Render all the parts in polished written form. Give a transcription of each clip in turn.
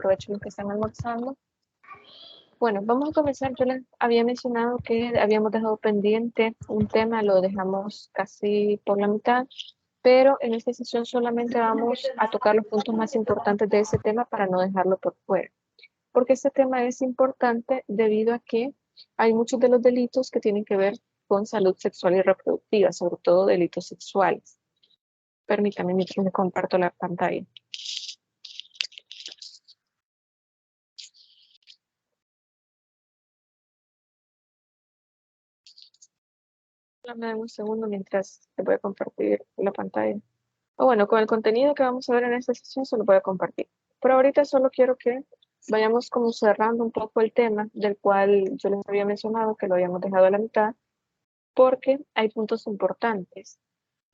provecho los que están almorzando. Bueno, vamos a comenzar. Yo les había mencionado que habíamos dejado pendiente un tema, lo dejamos casi por la mitad, pero en esta sesión solamente vamos a tocar los puntos más importantes de ese tema para no dejarlo por fuera. Porque este tema es importante debido a que hay muchos de los delitos que tienen que ver con salud sexual y reproductiva, sobre todo delitos sexuales. Permítame mientras me comparto la pantalla. Dame un segundo mientras te voy a compartir la pantalla. O bueno, con el contenido que vamos a ver en esta sesión se lo voy a compartir. Pero ahorita solo quiero que vayamos como cerrando un poco el tema del cual yo les había mencionado que lo habíamos dejado a la mitad, porque hay puntos importantes.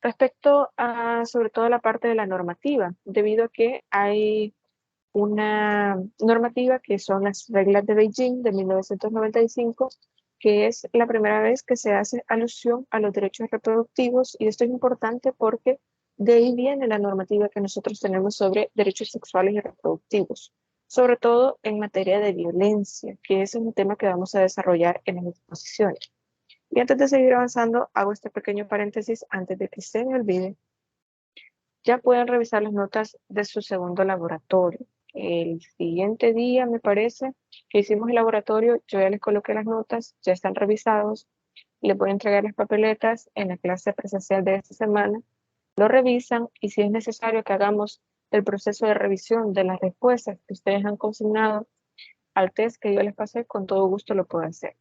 Respecto a sobre todo la parte de la normativa, debido a que hay una normativa que son las reglas de Beijing de 1995, que es la primera vez que se hace alusión a los derechos reproductivos, y esto es importante porque de ahí viene la normativa que nosotros tenemos sobre derechos sexuales y reproductivos, sobre todo en materia de violencia, que es un tema que vamos a desarrollar en las exposiciones. Y antes de seguir avanzando, hago este pequeño paréntesis antes de que se me olvide. Ya pueden revisar las notas de su segundo laboratorio. El siguiente día, me parece, que hicimos el laboratorio, yo ya les coloqué las notas, ya están revisados. Les voy a entregar las papeletas en la clase presencial de esta semana. Lo revisan y si es necesario que hagamos el proceso de revisión de las respuestas que ustedes han consignado al test que yo les pasé, con todo gusto lo puedo hacer.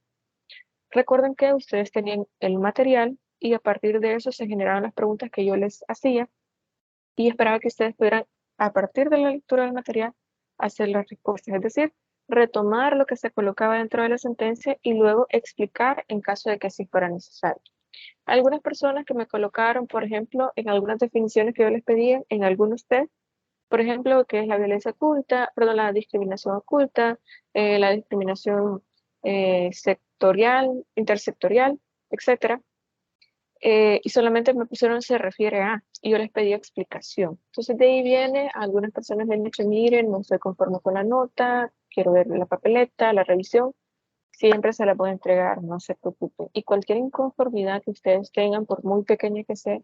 Recuerden que ustedes tenían el material y a partir de eso se generaron las preguntas que yo les hacía y esperaba que ustedes pudieran, a partir de la lectura del material, hacer las respuestas, es decir, retomar lo que se colocaba dentro de la sentencia y luego explicar en caso de que así fuera necesario. Algunas personas que me colocaron, por ejemplo, en algunas definiciones que yo les pedía, en algunos test, por ejemplo, que es la violencia oculta, perdón, la discriminación oculta, la discriminación sectorial, intersectorial, etcétera, y solamente me pusieron se refiere a, y yo les pedí explicación. Entonces de ahí viene, algunas personas me han dicho, miren, no estoy conforme con la nota, quiero ver la papeleta, la revisión, siempre se la puedo entregar, no se preocupen. Y cualquier inconformidad que ustedes tengan, por muy pequeña que sea,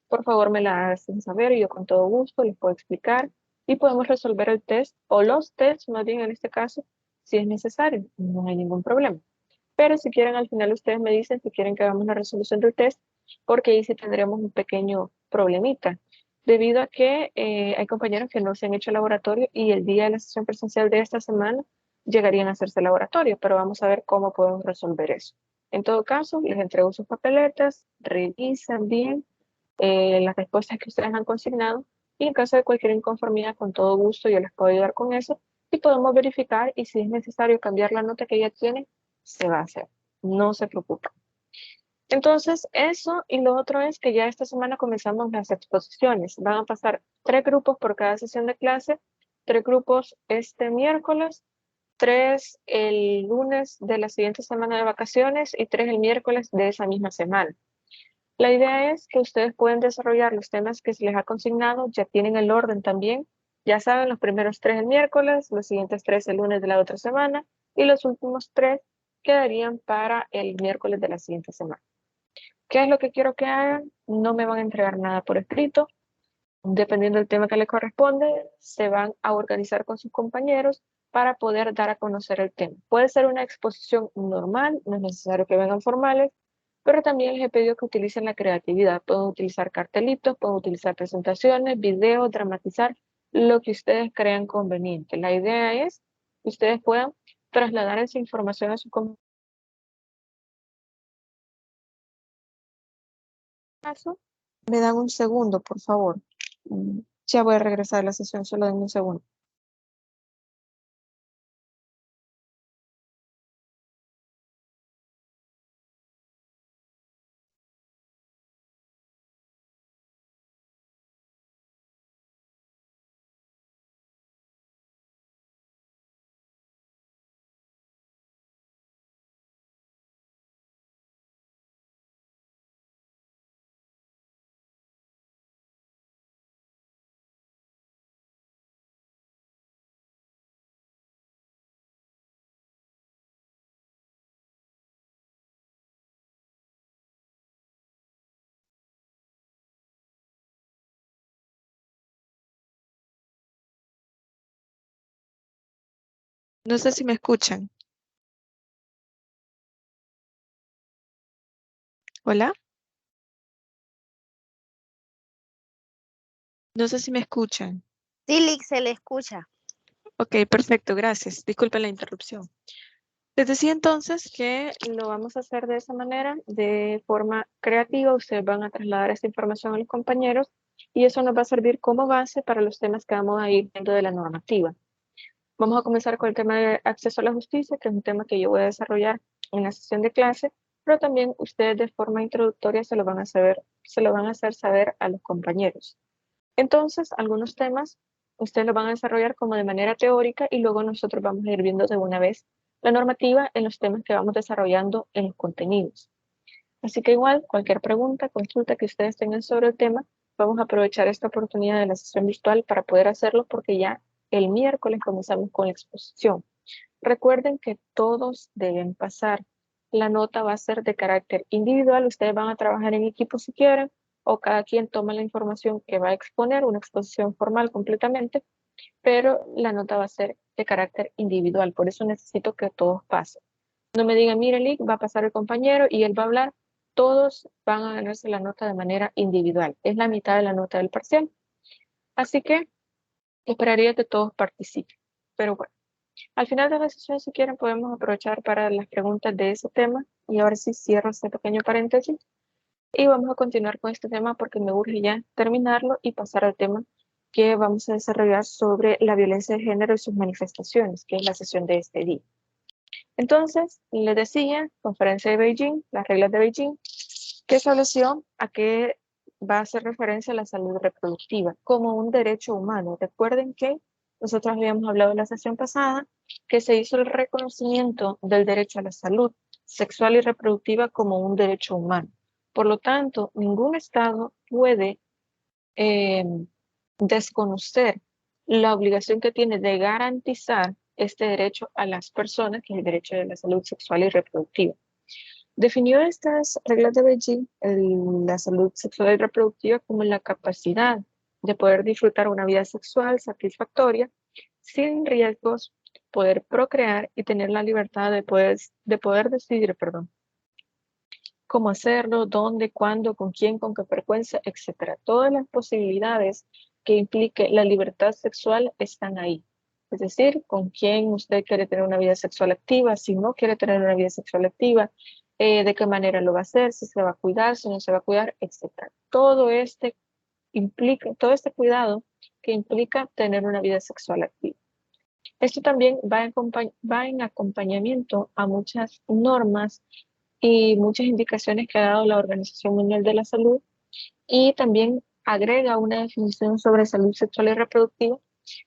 por favor me la hacen saber y yo con todo gusto les puedo explicar y podemos resolver el test o los tests, más bien en este caso, si es necesario, no hay ningún problema. Pero si quieren, al final ustedes me dicen si quieren que hagamos la resolución del test, porque ahí sí tendríamos un pequeño problemita, debido a que hay compañeros que no se han hecho laboratorio y el día de la sesión presencial de esta semana llegarían a hacerse laboratorio, pero vamos a ver cómo podemos resolver eso. En todo caso, les entrego sus papeletas, revisan bien las respuestas que ustedes han consignado y en caso de cualquier inconformidad, con todo gusto yo les puedo ayudar con eso y podemos verificar y si es necesario cambiar la nota que ya tienen, se va a hacer. No se preocupen. Entonces, eso y lo otro es que ya esta semana comenzamos las exposiciones. Van a pasar 3 grupos por cada sesión de clase, 3 grupos este miércoles, 3 el lunes de la siguiente semana de vacaciones y 3 el miércoles de esa misma semana. La idea es que ustedes pueden desarrollar los temas que se les ha consignado, ya tienen el orden también, ya saben, los primeros 3 el miércoles, los siguientes 3 el lunes de la otra semana y los últimos 3 quedarían para el miércoles de la siguiente semana. ¿Qué es lo que quiero que hagan? No me van a entregar nada por escrito. Dependiendo del tema que les corresponde, se van a organizar con sus compañeros para poder dar a conocer el tema. Puede ser una exposición normal, no es necesario que vengan formales, pero también les he pedido que utilicen la creatividad. Pueden utilizar cartelitos, pueden utilizar presentaciones, videos, dramatizar, lo que ustedes crean conveniente. La idea es que ustedes puedan trasladar esa información a su compañero. Me dan un segundo, por favor. Ya voy a regresar a la sesión, solo denme un segundo. No sé si me escuchan. Hola. No sé si me escuchan. Sí, Lick, se le escucha. Ok, perfecto, gracias. Disculpen la interrupción. Les decía entonces que lo vamos a hacer de esa manera, de forma creativa. Ustedes van a trasladar esta información a los compañeros y eso nos va a servir como base para los temas que vamos a ir viendo de la normativa. Vamos a comenzar con el tema de acceso a la justicia, que es un tema que yo voy a desarrollar en la sesión de clase, pero también ustedes de forma introductoria se lo van a saber, se lo van a hacer saber a los compañeros. Entonces, algunos temas ustedes lo van a desarrollar como de manera teórica y luego nosotros vamos a ir viendo de una vez la normativa en los temas que vamos desarrollando en los contenidos. Así que igual, cualquier pregunta, consulta que ustedes tengan sobre el tema, vamos a aprovechar esta oportunidad de la sesión virtual para poder hacerlo porque ya el miércoles comenzamos con la exposición. Recuerden que todos deben pasar. La nota va a ser de carácter individual. Ustedes van a trabajar en equipo si quieren o cada quien toma la información que va a exponer, una exposición formal completamente, pero la nota va a ser de carácter individual. Por eso necesito que todos pasen. No me digan, mire, Lick, va a pasar el compañero y él va a hablar. Todos van a ganarse la nota de manera individual. Es la mitad de la nota del parcial. Así que esperaría que todos participen. Pero bueno. Al final de la sesión, si quieren, podemos aprovechar para las preguntas de ese tema. Y ahora sí cierro este pequeño paréntesis y vamos a continuar con este tema porque me urge ya terminarlo y pasar al tema que vamos a desarrollar sobre la violencia de género y sus manifestaciones, que es la sesión de este día. Entonces, les decía, conferencia de Beijing, las reglas de Beijing, que estableció a qué va a hacer referencia a la salud reproductiva como un derecho humano. Recuerden que nosotros habíamos hablado en la sesión pasada que se hizo el reconocimiento del derecho a la salud sexual y reproductiva como un derecho humano. Por lo tanto, ningún Estado puede eh, desconocer la obligación que tiene de garantizar este derecho a las personas, que es el derecho de la salud sexual y reproductiva. Definió estas reglas de Beijing la salud sexual y reproductiva como la capacidad de poder disfrutar una vida sexual satisfactoria sin riesgos, poder procrear y tener la libertad de poder decidir, perdón, cómo hacerlo, dónde, cuándo, con quién, con qué frecuencia, etcétera. Todas las posibilidades que implique la libertad sexual están ahí. Es decir, con quién usted quiere tener una vida sexual activa, si no quiere tener una vida sexual activa, de qué manera lo va a hacer, si se va a cuidar, si no se va a cuidar, etcétera. Todo este cuidado que implica tener una vida sexual activa. Esto también va en acompañamiento a muchas normas y muchas indicaciones que ha dado la Organización Mundial de la Salud y también agrega una definición sobre salud sexual y reproductiva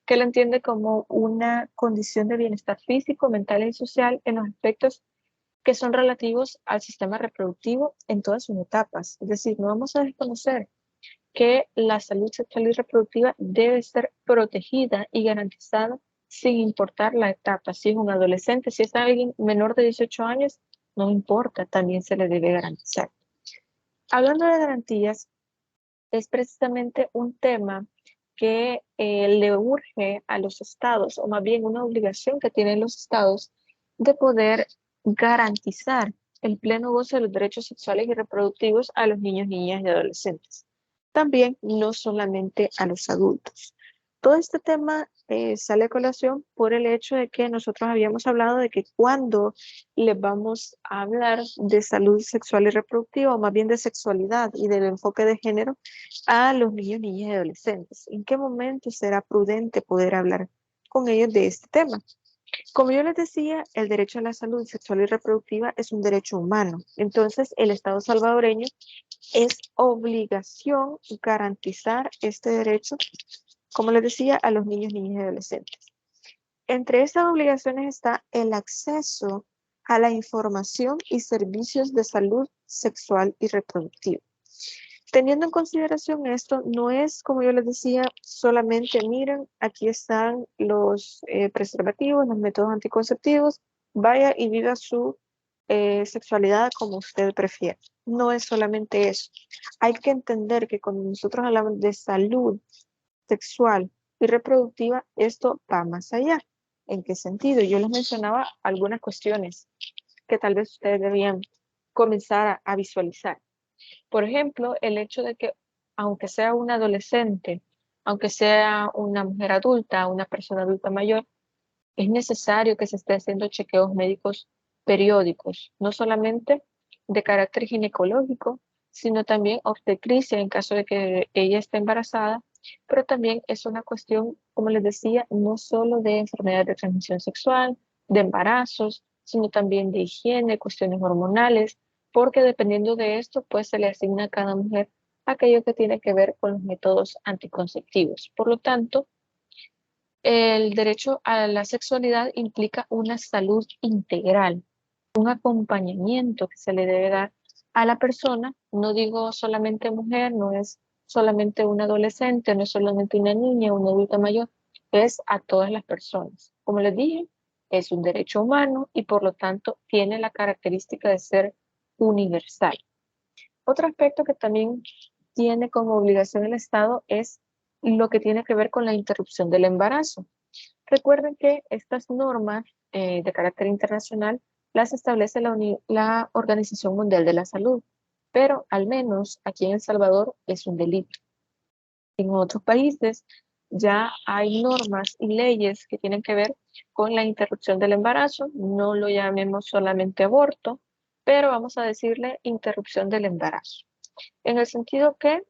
que la entiende como una condición de bienestar físico, mental y social en los aspectos que son relativos al sistema reproductivo en todas sus etapas. Es decir, no vamos a desconocer que la salud sexual y reproductiva debe ser protegida y garantizada sin importar la etapa. Si es un adolescente, si es alguien menor de 18 años, no importa, también se le debe garantizar. Hablando de garantías, es precisamente un tema que le urge a los estados, o más bien una obligación que tienen los estados de poder garantizar el pleno goce de los derechos sexuales y reproductivos a los niños, niñas y adolescentes. También no solamente a los adultos. Todo este tema sale a colación por el hecho de que nosotros habíamos hablado de que cuando les vamos a hablar de salud sexual y reproductiva, o más bien de sexualidad y del enfoque de género, a los niños, niñas y adolescentes. ¿En qué momento será prudente poder hablar con ellos de este tema? Como yo les decía, el derecho a la salud sexual y reproductiva es un derecho humano. Entonces, el Estado salvadoreño es obligación garantizar este derecho, como les decía, a los niños, niñas y adolescentes. Entre estas obligaciones está el acceso a la información y servicios de salud sexual y reproductiva. Teniendo en consideración esto, no es, como yo les decía, solamente miren, aquí están los preservativos, los métodos anticonceptivos, vaya y viva su sexualidad como usted prefiera. No es solamente eso. Hay que entender que cuando nosotros hablamos de salud sexual y reproductiva, esto va más allá. ¿En qué sentido? Yo les mencionaba algunas cuestiones que tal vez ustedes debían comenzar a visualizar. Por ejemplo, el hecho de que aunque sea un adolescente, aunque sea una mujer adulta, una persona adulta mayor, es necesario que se esté haciendo chequeos médicos periódicos, no solamente de carácter ginecológico, sino también obstetricia en caso de que ella esté embarazada, pero también es una cuestión, como les decía, no solo de enfermedades de transmisión sexual, de embarazos, sino también de higiene, cuestiones hormonales, porque dependiendo de esto, pues se le asigna a cada mujer aquello que tiene que ver con los métodos anticonceptivos. Por lo tanto, el derecho a la sexualidad implica una salud integral, un acompañamiento que se le debe dar a la persona. No digo solamente mujer, no es solamente un adolescente, no es solamente una niña, una adulta mayor, es a todas las personas. Como les dije, es un derecho humano y por lo tanto tiene la característica de ser universal. Otro aspecto que también tiene como obligación el Estado es lo que tiene que ver con la interrupción del embarazo. Recuerden que estas normas de carácter internacional las establece la Organización Mundial de la Salud, pero al menos aquí en El Salvador es un delito. En otros países ya hay normas y leyes que tienen que ver con la interrupción del embarazo, no lo llamemos solamente aborto, pero vamos a decirle interrupción del embarazo, en el sentido que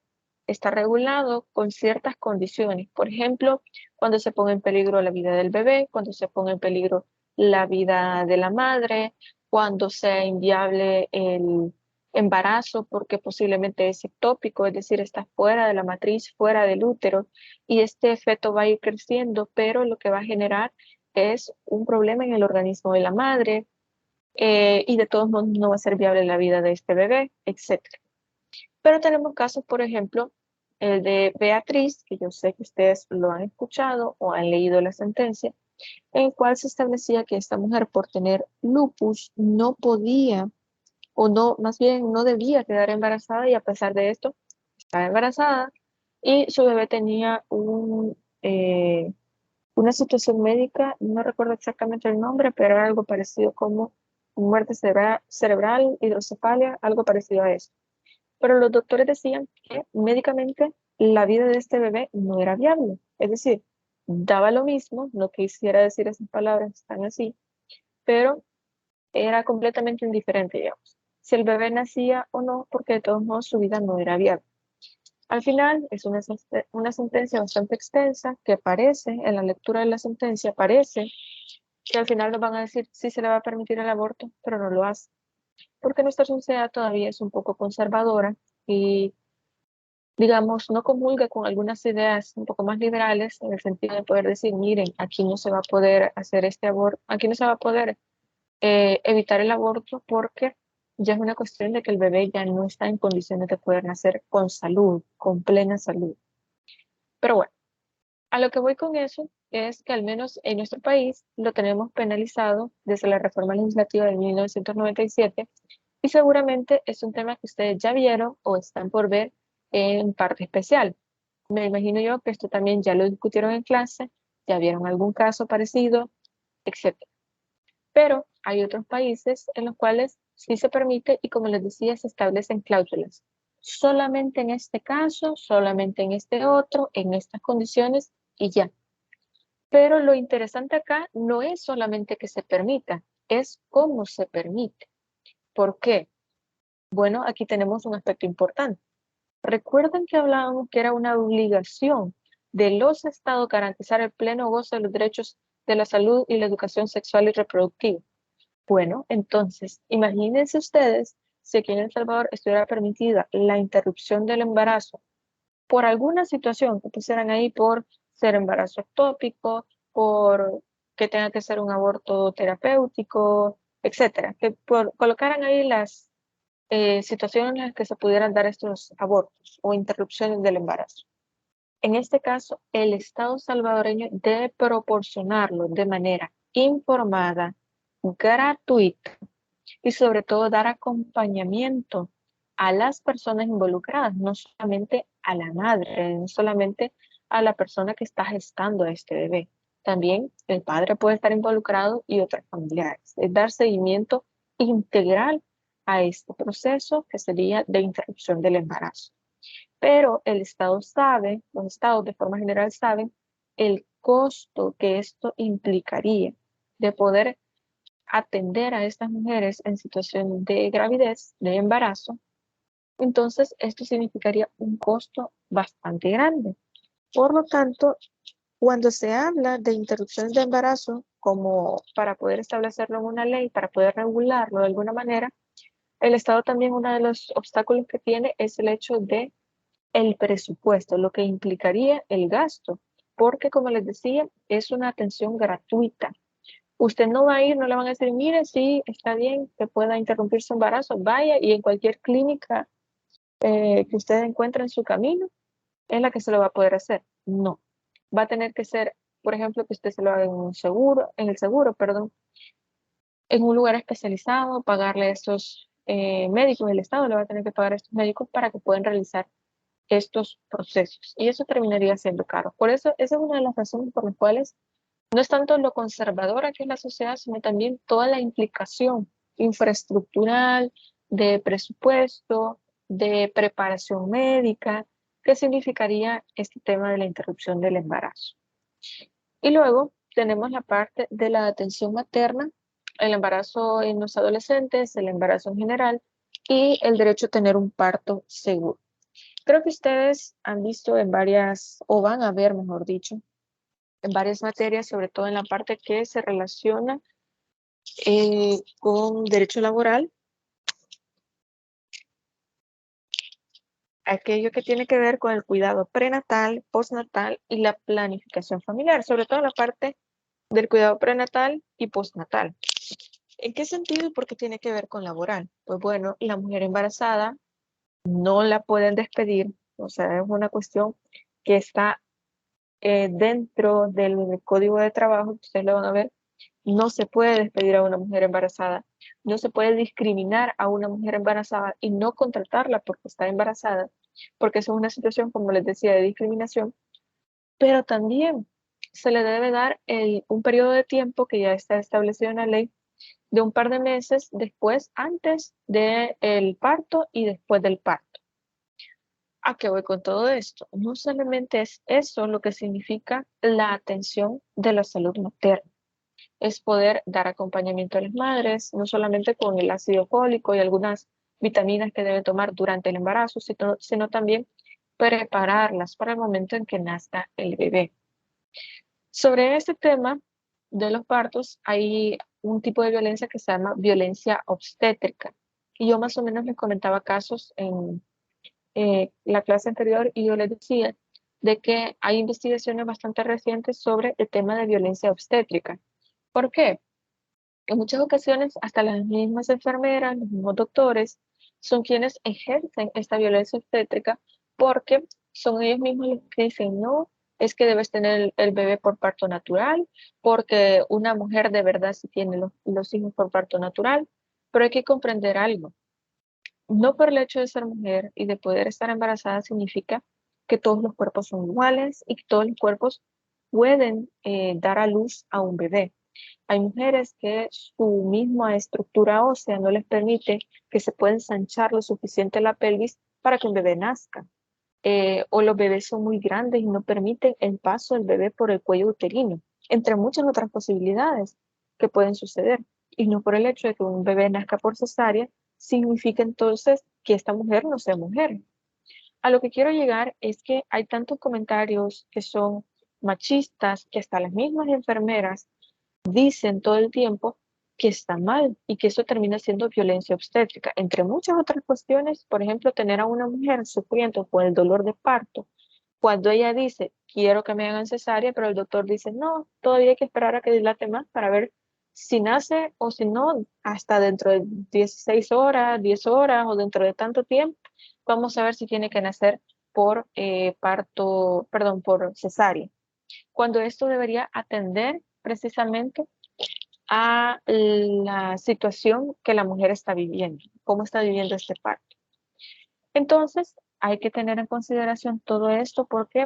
está regulado con ciertas condiciones. Por ejemplo, cuando se pone en peligro la vida del bebé, cuando se pone en peligro la vida de la madre, cuando sea inviable el embarazo porque posiblemente es ectópico, es decir, está fuera de la matriz, fuera del útero, y este feto va a ir creciendo, pero lo que va a generar es un problema en el organismo de la madre, y de todos modos no va a ser viable la vida de este bebé, etcétera. Pero tenemos casos, por ejemplo, el de Beatriz, que yo sé que ustedes lo han escuchado o han leído la sentencia, en el cual se establecía que esta mujer por tener lupus no podía, o no, más bien no debía quedar embarazada, y a pesar de esto estaba embarazada y su bebé tenía una situación médica, no recuerdo exactamente el nombre, pero era algo parecido como muerte cerebral, hidrocefalia, algo parecido a eso. Pero los doctores decían que médicamente la vida de este bebé no era viable. Es decir, daba lo mismo, no quisiera decir esas palabras tan así, pero era completamente indiferente, digamos, si el bebé nacía o no, porque de todos modos su vida no era viable. Al final es una sentencia bastante extensa que parece, en la lectura de la sentencia, parece que al final nos van a decir si se le va a permitir el aborto, pero no lo hace, porque nuestra sociedad todavía es un poco conservadora y digamos, no comulga con algunas ideas un poco más liberales en el sentido de poder decir, miren, aquí no se va a poder hacer este aborto, aquí no se va a poder evitar el aborto porque ya es una cuestión de que el bebé ya no está en condiciones de poder nacer con salud, con plena salud. Pero bueno, a lo que voy con eso es que al menos en nuestro país lo tenemos penalizado desde la reforma legislativa de 1997 y seguramente es un tema que ustedes ya vieron o están por ver en parte especial. Me imagino yo que esto también ya lo discutieron en clase, ya vieron algún caso parecido, etcétera. Pero hay otros países en los cuales sí se permite y como les decía, se establecen cláusulas. Solamente en este caso, solamente en este otro, en estas condiciones y ya. Pero lo interesante acá no es solamente que se permita, es cómo se permite. ¿Por qué? Bueno, aquí tenemos un aspecto importante. Recuerden que hablábamos que era una obligación de los estados garantizar el pleno goce de los derechos de la salud y la educación sexual y reproductiva. Bueno, entonces, imagínense ustedes si aquí en El Salvador estuviera permitida la interrupción del embarazo por alguna situación que pusieran ahí, por ser embarazo ectópico, por que tenga que ser un aborto terapéutico, etcétera, que colocaran ahí las situaciones en las que se pudieran dar estos abortos o interrupciones del embarazo. En este caso, el Estado salvadoreño debe proporcionarlo de manera informada, gratuita y sobre todo dar acompañamiento a las personas involucradas, no solamente a la madre, no solamente a la persona que está gestando a este bebé, También el padre puede estar involucrado y otros familiares. Es dar seguimiento integral a este proceso que sería de interrupción del embarazo. Pero el Estado sabe, los estados de forma general saben el costo que esto implicaría de poder atender a estas mujeres en situación de gravidez, de embarazo. Entonces, esto significaría un costo bastante grande. Por lo tanto, cuando se habla de interrupción de embarazo, como para poder establecerlo en una ley, para poder regularlo de alguna manera, el Estado también uno de los obstáculos que tiene es el hecho de el presupuesto, lo que implicaría el gasto, porque como les decía, es una atención gratuita. Usted no va a ir, no le van a decir, mire, sí, está bien que pueda interrumpir su embarazo, vaya y en cualquier clínica que usted encuentre en su camino, es la que se lo va a poder hacer. No, va a tener que ser, por ejemplo, que usted se lo haga en un seguro, en el seguro, perdón, en un lugar especializado, pagarle a estos médicos, el Estado le va a tener que pagar a estos médicos para que puedan realizar estos procesos. Y eso terminaría siendo caro. Por eso, esa es una de las razones por las cuales no es tanto lo conservadora que es la sociedad, sino también toda la implicación infraestructural, de presupuesto, de preparación médica, que significaría este tema de la interrupción del embarazo. Y luego tenemos la parte de la atención materna, el embarazo en los adolescentes, el embarazo en general y el derecho a tener un parto seguro. Creo que ustedes han visto en varias, o van a ver, mejor dicho, en varias materias, sobre todo en la parte que se relaciona con derecho laboral, aquello que tiene que ver con el cuidado prenatal, postnatal y la planificación familiar, sobre todo la parte del cuidado prenatal y postnatal. ¿En qué sentido y por qué tiene que ver con laboral? Pues bueno, la mujer embarazada no la pueden despedir, o sea, es una cuestión que está dentro del código de trabajo, ustedes lo van a ver, no se puede despedir a una mujer embarazada, no se puede discriminar a una mujer embarazada y no contratarla porque está embarazada, porque eso es una situación, como les decía, de discriminación, pero también se le debe dar un periodo de tiempo que ya está establecido en la ley de un par de meses después, antes del parto y después del parto. ¿A qué voy con todo esto? No solamente es eso lo que significa la atención de la salud materna, es poder dar acompañamiento a las madres, no solamente con el ácido fólico y algunas vitaminas que deben tomar durante el embarazo, sino también prepararlas para el momento en que nazca el bebé. Sobre este tema de los partos, hay un tipo de violencia que se llama violencia obstétrica. Y yo más o menos les comentaba casos en la clase anterior y yo les decía de que hay investigaciones bastante recientes sobre el tema de violencia obstétrica. ¿Por qué? En muchas ocasiones hasta las mismas enfermeras, los mismos doctores son quienes ejercen esta violencia obstétrica porque son ellos mismos los que dicen, no, es que debes tener el bebé por parto natural, porque una mujer de verdad sí tiene los hijos por parto natural, pero hay que comprender algo. No por el hecho de ser mujer y de poder estar embarazada significa que todos los cuerpos son iguales y que todos los cuerpos pueden dar a luz a un bebé. Hay mujeres que su misma estructura ósea no les permite que se pueda ensanchar lo suficiente la pelvis para que un bebé nazca. O los bebés son muy grandes y no permiten el paso del bebé por el cuello uterino, entre muchas otras posibilidades que pueden suceder. Y no por el hecho de que un bebé nazca por cesárea, significa entonces que esta mujer no sea mujer. A lo que quiero llegar es que hay tantos comentarios que son machistas que hasta las mismas enfermeras dicen todo el tiempo que está mal y que eso termina siendo violencia obstétrica, entre muchas otras cuestiones, por ejemplo, tener a una mujer sufriendo con el dolor de parto, cuando ella dice, quiero que me hagan cesárea, pero el doctor dice, no, todavía hay que esperar a que dilate más para ver si nace o si no, hasta dentro de 16 horas, 10 horas o dentro de tanto tiempo, vamos a ver si tiene que nacer por parto, perdón, por cesárea. Cuando esto debería atender precisamente a la situación que la mujer está viviendo, cómo está viviendo este parto. Entonces, hay que tener en consideración todo esto porque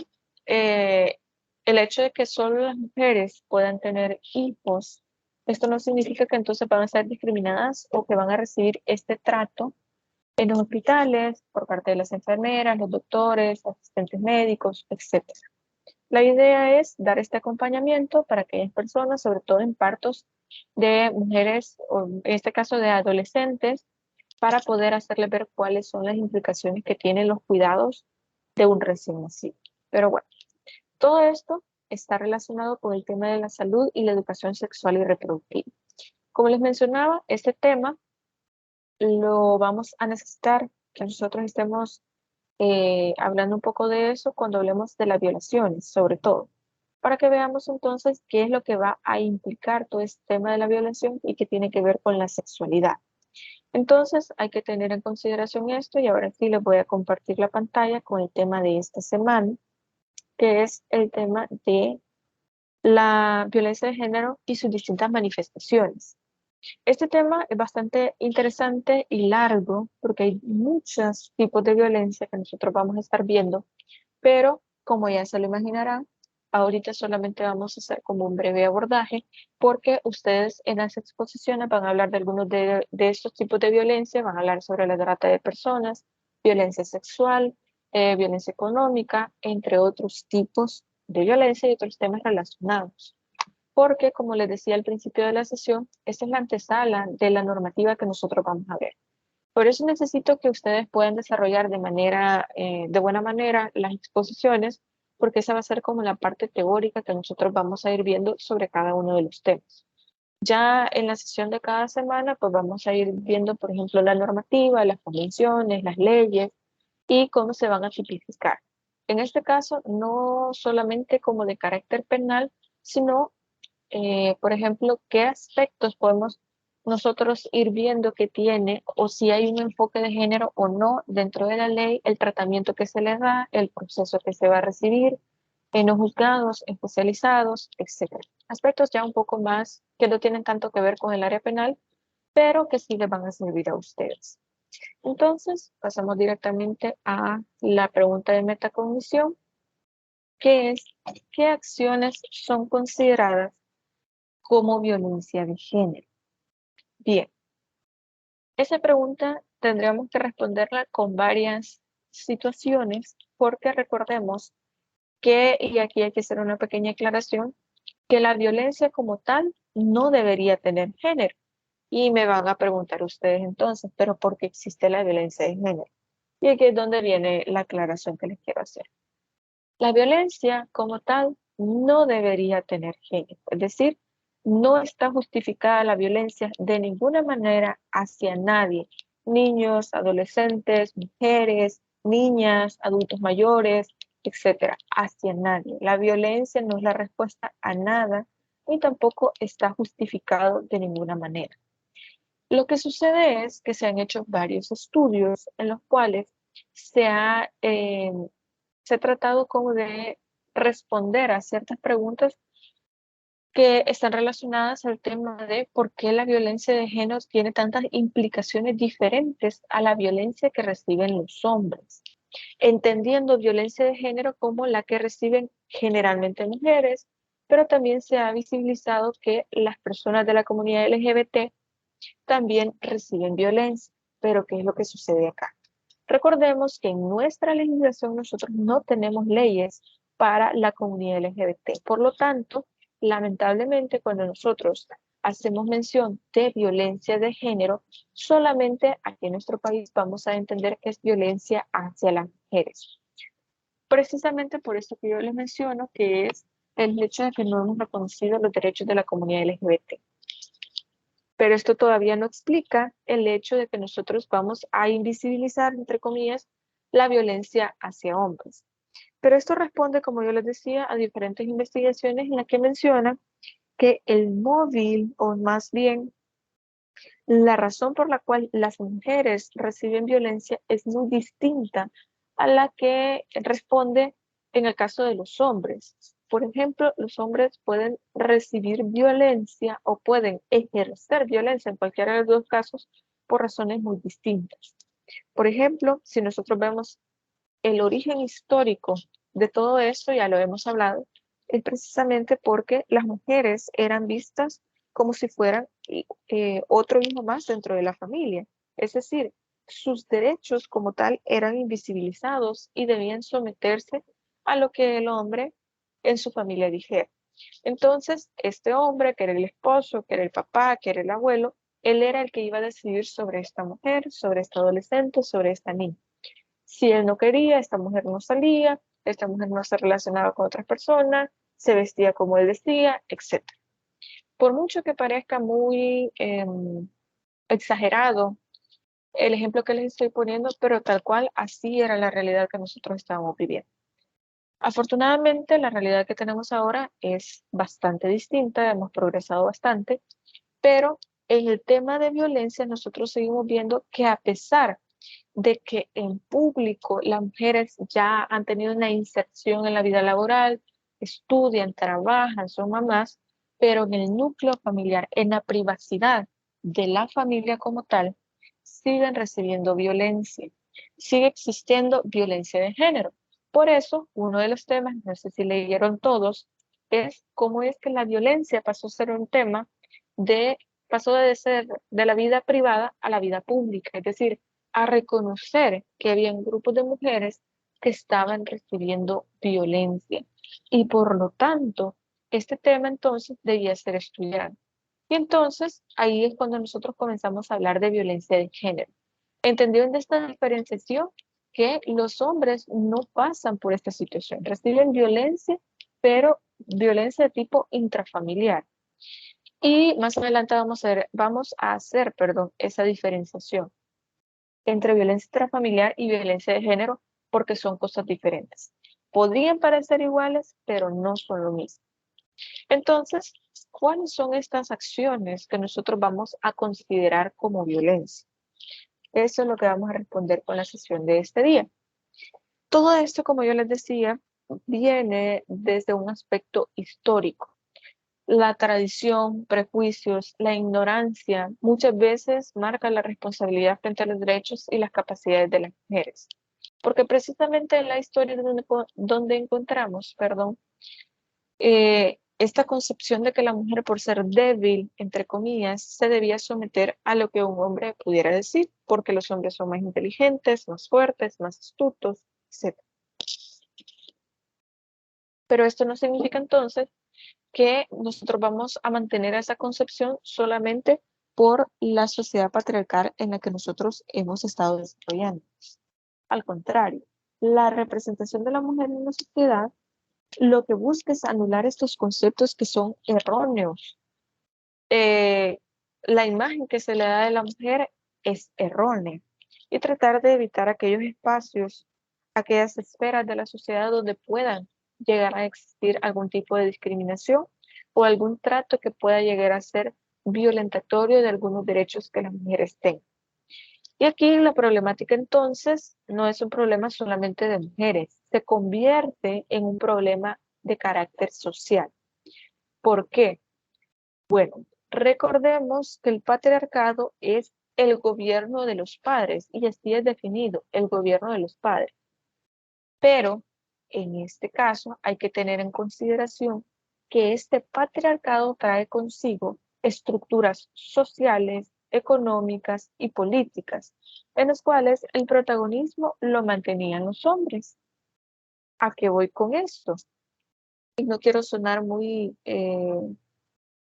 el hecho de que solo las mujeres puedan tener hijos, esto no significa que entonces van a ser discriminadas o que van a recibir este trato en los hospitales por parte de las enfermeras, los doctores, asistentes médicos, etc. La idea es dar este acompañamiento para aquellas personas, sobre todo en partos de mujeres, o en este caso de adolescentes, para poder hacerles ver cuáles son las implicaciones que tienen los cuidados de un recién nacido. Pero bueno, todo esto está relacionado con el tema de la salud y la educación sexual y reproductiva. Como les mencionaba, este tema lo vamos a necesitar que nosotros estemos hablando un poco de eso cuando hablemos de las violaciones, sobre todo, para que veamos entonces qué es lo que va a implicar todo este tema de la violación y qué tiene que ver con la sexualidad. Entonces hay que tener en consideración esto y ahora sí les voy a compartir la pantalla con el tema de esta semana, que es el tema de la violencia de género y sus distintas manifestaciones. Este tema es bastante interesante y largo porque hay muchos tipos de violencia que nosotros vamos a estar viendo, pero como ya se lo imaginarán, ahorita solamente vamos a hacer como un breve abordaje porque ustedes en las exposiciones van a hablar de algunos de estos tipos de violencia, van a hablar sobre la trata de personas, violencia sexual, violencia económica, entre otros tipos de violencia y otros temas relacionados porque, como les decía al principio de la sesión, esta es la antesala de la normativa que nosotros vamos a ver. Por eso necesito que ustedes puedan desarrollar de buena manera las exposiciones, porque esa va a ser como la parte teórica que nosotros vamos a ir viendo sobre cada uno de los temas. Ya en la sesión de cada semana, pues vamos a ir viendo, por ejemplo, la normativa, las convenciones, las leyes y cómo se van a tipificar. En este caso, no solamente como de carácter penal, sino por ejemplo, qué aspectos podemos nosotros ir viendo que tiene o si hay un enfoque de género o no dentro de la ley, el tratamiento que se le da, el proceso que se va a recibir en los juzgados especializados, etcétera. Aspectos ya un poco más que no tienen tanto que ver con el área penal, pero que sí les van a servir a ustedes. Entonces, pasamos directamente a la pregunta de metacognición, que es, ¿qué acciones son consideradas como violencia de género? Bien, esa pregunta tendríamos que responderla con varias situaciones porque recordemos que, y aquí hay que hacer una pequeña aclaración, que la violencia como tal no debería tener género. Y me van a preguntar ustedes entonces, ¿pero por qué existe la violencia de género? Y aquí es donde viene la aclaración que les quiero hacer. La violencia como tal no debería tener género, es decir, no está justificada la violencia de ninguna manera hacia nadie, niños, adolescentes, mujeres, niñas, adultos mayores, etcétera, hacia nadie. La violencia no es la respuesta a nada ni tampoco está justificado de ninguna manera. Lo que sucede es que se han hecho varios estudios en los cuales se ha se ha tratado como de responder a ciertas preguntas que están relacionadas al tema de por qué la violencia de género tiene tantas implicaciones diferentes a la violencia que reciben los hombres, entendiendo violencia de género como la que reciben generalmente mujeres, pero también se ha visibilizado que las personas de la comunidad LGBT también reciben violencia. Pero ¿qué es lo que sucede acá? Recordemos que en nuestra legislación nosotros no tenemos leyes para la comunidad LGBT. Por lo tanto, lamentablemente, cuando nosotros hacemos mención de violencia de género, solamente aquí en nuestro país vamos a entender que es violencia hacia las mujeres. Precisamente por eso que yo les menciono que es el hecho de que no hemos reconocido los derechos de la comunidad LGBT. Pero esto todavía no explica el hecho de que nosotros vamos a invisibilizar, entre comillas, la violencia hacia hombres. Pero esto responde, como yo les decía, a diferentes investigaciones en las que mencionan que el móvil, o más bien la razón por la cual las mujeres reciben violencia es muy distinta a la que responde en el caso de los hombres. Por ejemplo, los hombres pueden recibir violencia o pueden ejercer violencia en cualquiera de los dos casos por razones muy distintas. Por ejemplo, si nosotros vemos el origen histórico de todo esto, ya lo hemos hablado, es precisamente porque las mujeres eran vistas como si fueran otro hijo más dentro de la familia. Es decir, sus derechos como tal eran invisibilizados y debían someterse a lo que el hombre en su familia dijera. Entonces, este hombre, que era el esposo, que era el papá, que era el abuelo, él era el que iba a decidir sobre esta mujer, sobre esta adolescente, sobre esta niña. Si él no quería, esta mujer no salía, esta mujer no se relacionaba con otras personas, se vestía como él decía, etc. Por mucho que parezca muy exagerado el ejemplo que les estoy poniendo, pero tal cual así era la realidad que nosotros estábamos viviendo. Afortunadamente, la realidad que tenemos ahora es bastante distinta, hemos progresado bastante, pero en el tema de violencia nosotros seguimos viendo que a pesar de que en público las mujeres ya han tenido una inserción en la vida laboral, estudian, trabajan, son mamás, pero en el núcleo familiar, en la privacidad de la familia como tal, siguen recibiendo violencia, sigue existiendo violencia de género. Por eso, uno de los temas, no sé si leyeron todos, es cómo es que la violencia pasó a ser un tema de, pasó de ser de la vida privada a la vida pública, es decir, a reconocer que habían grupos de mujeres que estaban recibiendo violencia y por lo tanto este tema entonces debía ser estudiado. Y entonces ahí es cuando nosotros comenzamos a hablar de violencia de género. Entendiendo esta diferenciación que los hombres no pasan por esta situación, reciben violencia, pero violencia de tipo intrafamiliar. Y más adelante vamos a hacer, perdón, esa diferenciación entre violencia intrafamiliar y violencia de género porque son cosas diferentes. Podrían parecer iguales, pero no son lo mismo. Entonces, ¿cuáles son estas acciones que nosotros vamos a considerar como violencia? Eso es lo que vamos a responder con la sesión de este día. Todo esto, como yo les decía, viene desde un aspecto histórico. La tradición, prejuicios, la ignorancia muchas veces marcan la responsabilidad frente a los derechos y las capacidades de las mujeres. Porque precisamente en la historia donde encontramos, perdón, esta concepción de que la mujer por ser débil, entre comillas, se debía someter a lo que un hombre pudiera decir, porque los hombres son más inteligentes, más fuertes, más astutos, etc. Pero esto no significa entonces que nosotros vamos a mantener esa concepción solamente por la sociedad patriarcal en la que nosotros hemos estado desarrollando. Al contrario, la representación de la mujer en la sociedad lo que busca es anular estos conceptos que son erróneos. Eh, la imagen que se le da de la mujer es errónea y tratar de evitar aquellos espacios, aquellas esferas de la sociedad donde puedan llegar a existir algún tipo de discriminación o algún trato que pueda llegar a ser violentatorio de algunos derechos que las mujeres tengan. Y aquí la problemática entonces no es un problema solamente de mujeres, se convierte en un problema de carácter social. ¿Por qué? Bueno, recordemos que el patriarcado es el gobierno de los padres y así es definido, el gobierno de los padres. Pero en este caso hay que tener en consideración que este patriarcado trae consigo estructuras sociales, económicas y políticas, en las cuales el protagonismo lo mantenían los hombres. ¿A qué voy con esto? Y no quiero sonar muy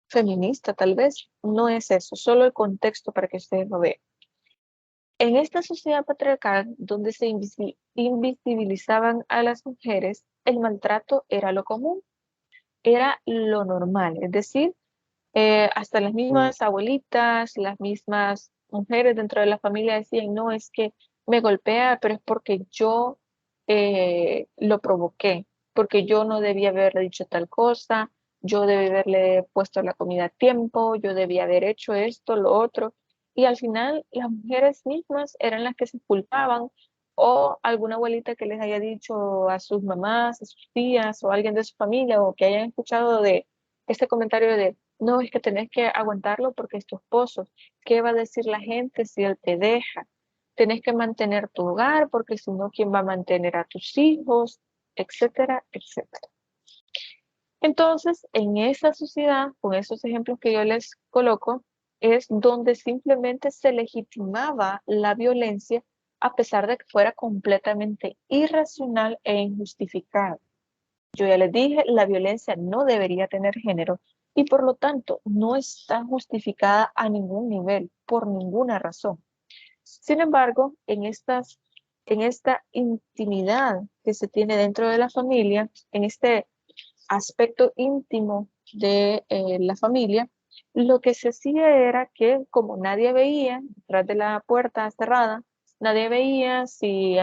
feminista, tal vez. No es eso, solo el contexto para que ustedes lo vean. En esta sociedad patriarcal, donde se invisibilizaban a las mujeres, el maltrato era lo común, era lo normal. Es decir, hasta las mismas abuelitas, las mismas mujeres dentro de la familia decían, no, es que me golpea, pero es porque yo lo provoqué, porque yo no debía haberle dicho tal cosa, yo debí haberle puesto la comida a tiempo, yo debía haber hecho esto, lo otro. Y al final las mujeres mismas eran las que se culpaban o alguna abuelita que les haya dicho a sus mamás, a sus tías o a alguien de su familia o que hayan escuchado de este comentario de no, es que tenés que aguantarlo porque es tu esposo. ¿Qué va a decir la gente si él te deja? Tenés que mantener tu hogar porque si no, ¿quién va a mantener a tus hijos? Etcétera, etcétera. Entonces, en esa sociedad, con esos ejemplos que yo les coloco, es donde simplemente se legitimaba la violencia a pesar de que fuera completamente irracional e injustificada. Yo ya les dije, la violencia no debería tener género y por lo tanto no está justificada a ningún nivel, por ninguna razón. Sin embargo, en esta intimidad que se tiene dentro de la familia, en este aspecto íntimo de la familia, lo que se hacía era que como nadie veía, detrás de la puerta cerrada, nadie veía si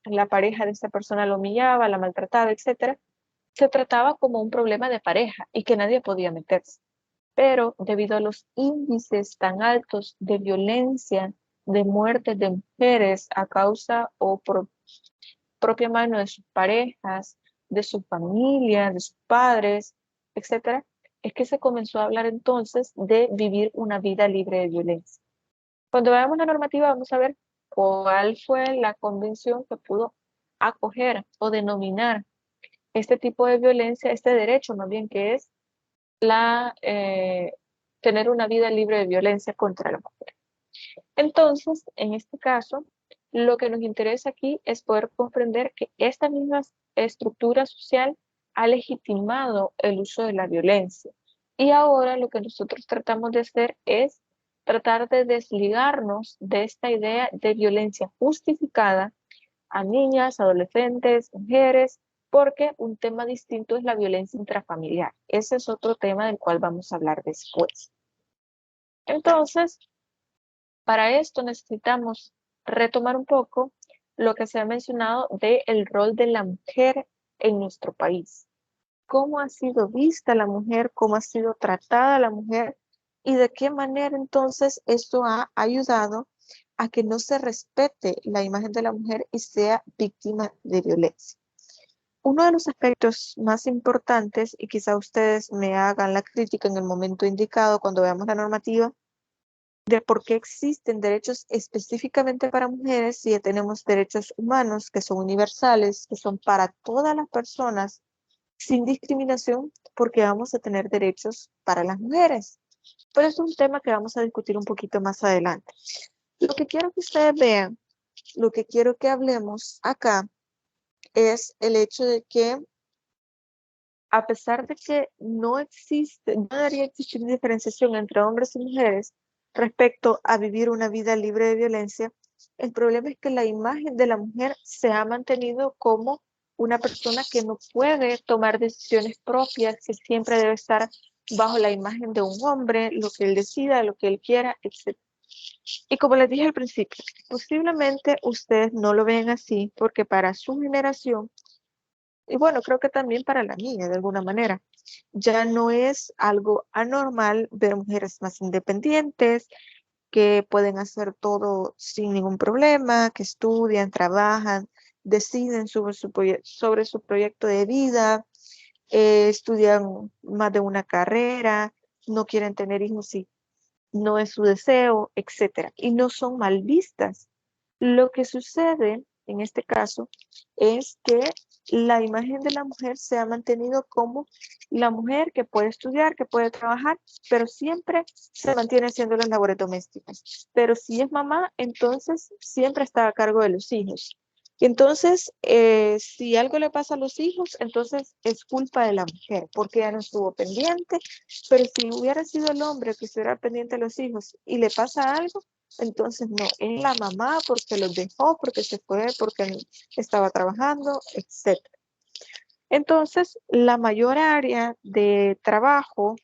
la pareja de esa persona lo humillaba, la maltrataba, etcétera, se trataba como un problema de pareja y que nadie podía meterse. Pero debido a los índices tan altos de violencia, de muertes de mujeres a causa o por propia mano de sus parejas, de su familia, de sus padres, etcétera, es que se comenzó a hablar entonces de vivir una vida libre de violencia. Cuando veamos la normativa vamos a ver cuál fue la convención que pudo acoger o denominar este tipo de violencia, este derecho más bien que es la tener una vida libre de violencia contra la mujer. Entonces, en este caso, lo que nos interesa aquí es poder comprender que esta misma estructura social ha legitimado el uso de la violencia. Y ahora lo que nosotros tratamos de hacer es tratar de desligarnos de esta idea de violencia justificada a niñas, adolescentes, mujeres, porque un tema distinto es la violencia intrafamiliar. Ese es otro tema del cual vamos a hablar después. Entonces, para esto necesitamos retomar un poco lo que se ha mencionado del rol de la mujer en nuestro país. Cómo ha sido vista la mujer, cómo ha sido tratada la mujer y de qué manera entonces esto ha ayudado a que no se respete la imagen de la mujer y sea víctima de violencia. Uno de los aspectos más importantes, y quizá ustedes me hagan la crítica en el momento indicado cuando veamos la normativa, de por qué existen derechos específicamente para mujeres si ya tenemos derechos humanos que son universales, que son para todas las personas sin discriminación, porque vamos a tener derechos para las mujeres. Pero es un tema que vamos a discutir un poquito más adelante. Lo que quiero que ustedes vean, lo que quiero que hablemos acá es el hecho de que a pesar de que no existe, no debería existir diferenciación entre hombres y mujeres respecto a vivir una vida libre de violencia, el problema es que la imagen de la mujer se ha mantenido como una persona que no puede tomar decisiones propias, que siempre debe estar bajo la imagen de un hombre, lo que él decida, lo que él quiera, etc. Y como les dije al principio, posiblemente ustedes no lo ven así porque para su generación y bueno, creo que también para la niña, de alguna manera. Ya no es algo anormal ver mujeres más independientes, que pueden hacer todo sin ningún problema, que estudian, trabajan, deciden sobre su proyecto de vida, estudian más de una carrera, no quieren tener hijos si no es su deseo, etcétera. Y no son mal vistas. Lo que sucede en este caso es que la imagen de la mujer se ha mantenido como la mujer que puede estudiar, que puede trabajar, pero siempre se mantiene haciendo las labores domésticas. Pero si es mamá, entonces siempre está a cargo de los hijos. Entonces, si algo le pasa a los hijos, entonces es culpa de la mujer, porque ella no estuvo pendiente, pero si hubiera sido el hombre que estuviera pendiente de los hijos y le pasa algo, entonces no, es la mamá porque los dejó, porque se fue, porque estaba trabajando, etc. Entonces, la mayor área de trabajo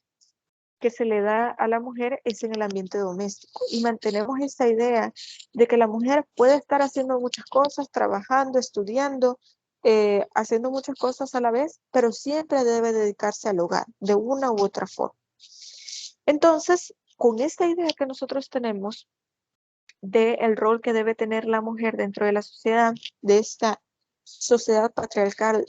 que se le da a la mujer es en el ambiente doméstico y mantenemos esa idea de que la mujer puede estar haciendo muchas cosas, trabajando, estudiando, haciendo muchas cosas a la vez, pero siempre debe dedicarse al hogar de una u otra forma. Entonces, con esta idea que nosotros tenemos del rol que debe tener la mujer dentro de la sociedad, de esta sociedad patriarcal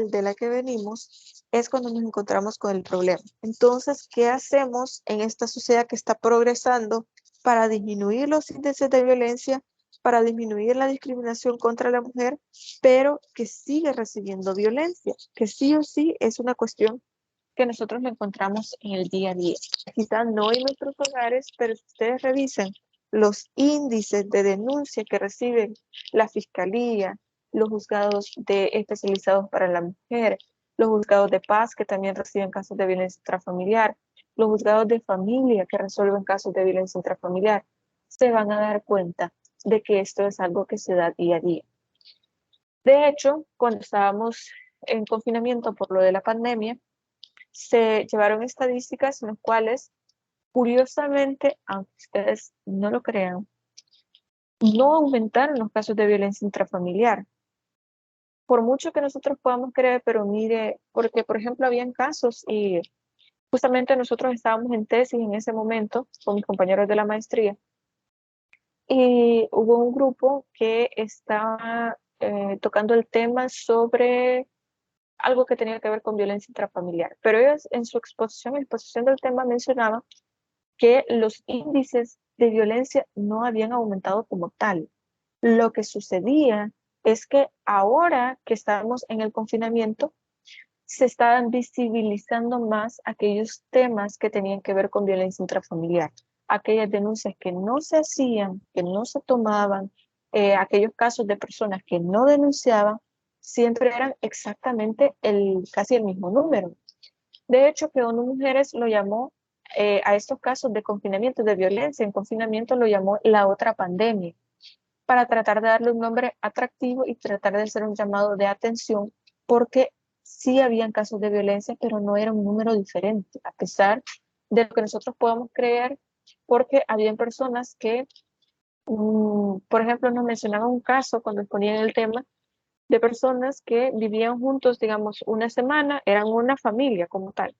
de la que venimos, es cuando nos encontramos con el problema. Entonces, ¿qué hacemos en esta sociedad que está progresando para disminuir los índices de violencia? para disminuir la discriminación contra la mujer, pero que sigue recibiendo violencia, que sí o sí es una cuestión que nosotros lo encontramos en el día a día. Quizás no en nuestros hogares, pero si ustedes revisan los índices de denuncia que reciben la Fiscalía, los juzgados especializados para la mujer, los juzgados de paz que también reciben casos de violencia intrafamiliar, los juzgados de familia que resuelven casos de violencia intrafamiliar, se van a dar cuenta de que esto es algo que se da día a día. De hecho, cuando estábamos en confinamiento por lo de la pandemia, se llevaron estadísticas en las cuales, curiosamente, aunque ustedes no lo crean, no aumentaron los casos de violencia intrafamiliar. Por mucho que nosotros podamos creer, pero mire, porque por ejemplo habían casos y justamente nosotros estábamos en tesis en ese momento con mis compañeros de la maestría y hubo un grupo que estaba tocando el tema sobre algo que tenía que ver con violencia intrafamiliar, pero ellos en su exposición del tema mencionaban que los índices de violencia no habían aumentado como tal. Lo que sucedía es que ahora que estamos en el confinamiento, se estaban visibilizando más aquellos temas que tenían que ver con violencia intrafamiliar, aquellas denuncias que no se hacían, que no se tomaban, aquellos casos de personas que no denunciaban, siempre eran exactamente casi el mismo número. De hecho, que ONU Mujeres lo llamó a estos casos de confinamiento, de violencia en confinamiento, lo llamó la otra pandemia, para tratar de darle un nombre atractivo y tratar de hacer un llamado de atención, porque sí habían casos de violencia, pero no era un número diferente, a pesar de lo que nosotros podamos creer, porque habían personas que, por ejemplo, nos mencionaban un caso cuando exponían el tema de personas que vivían juntos, digamos, una semana, eran una familia como tal,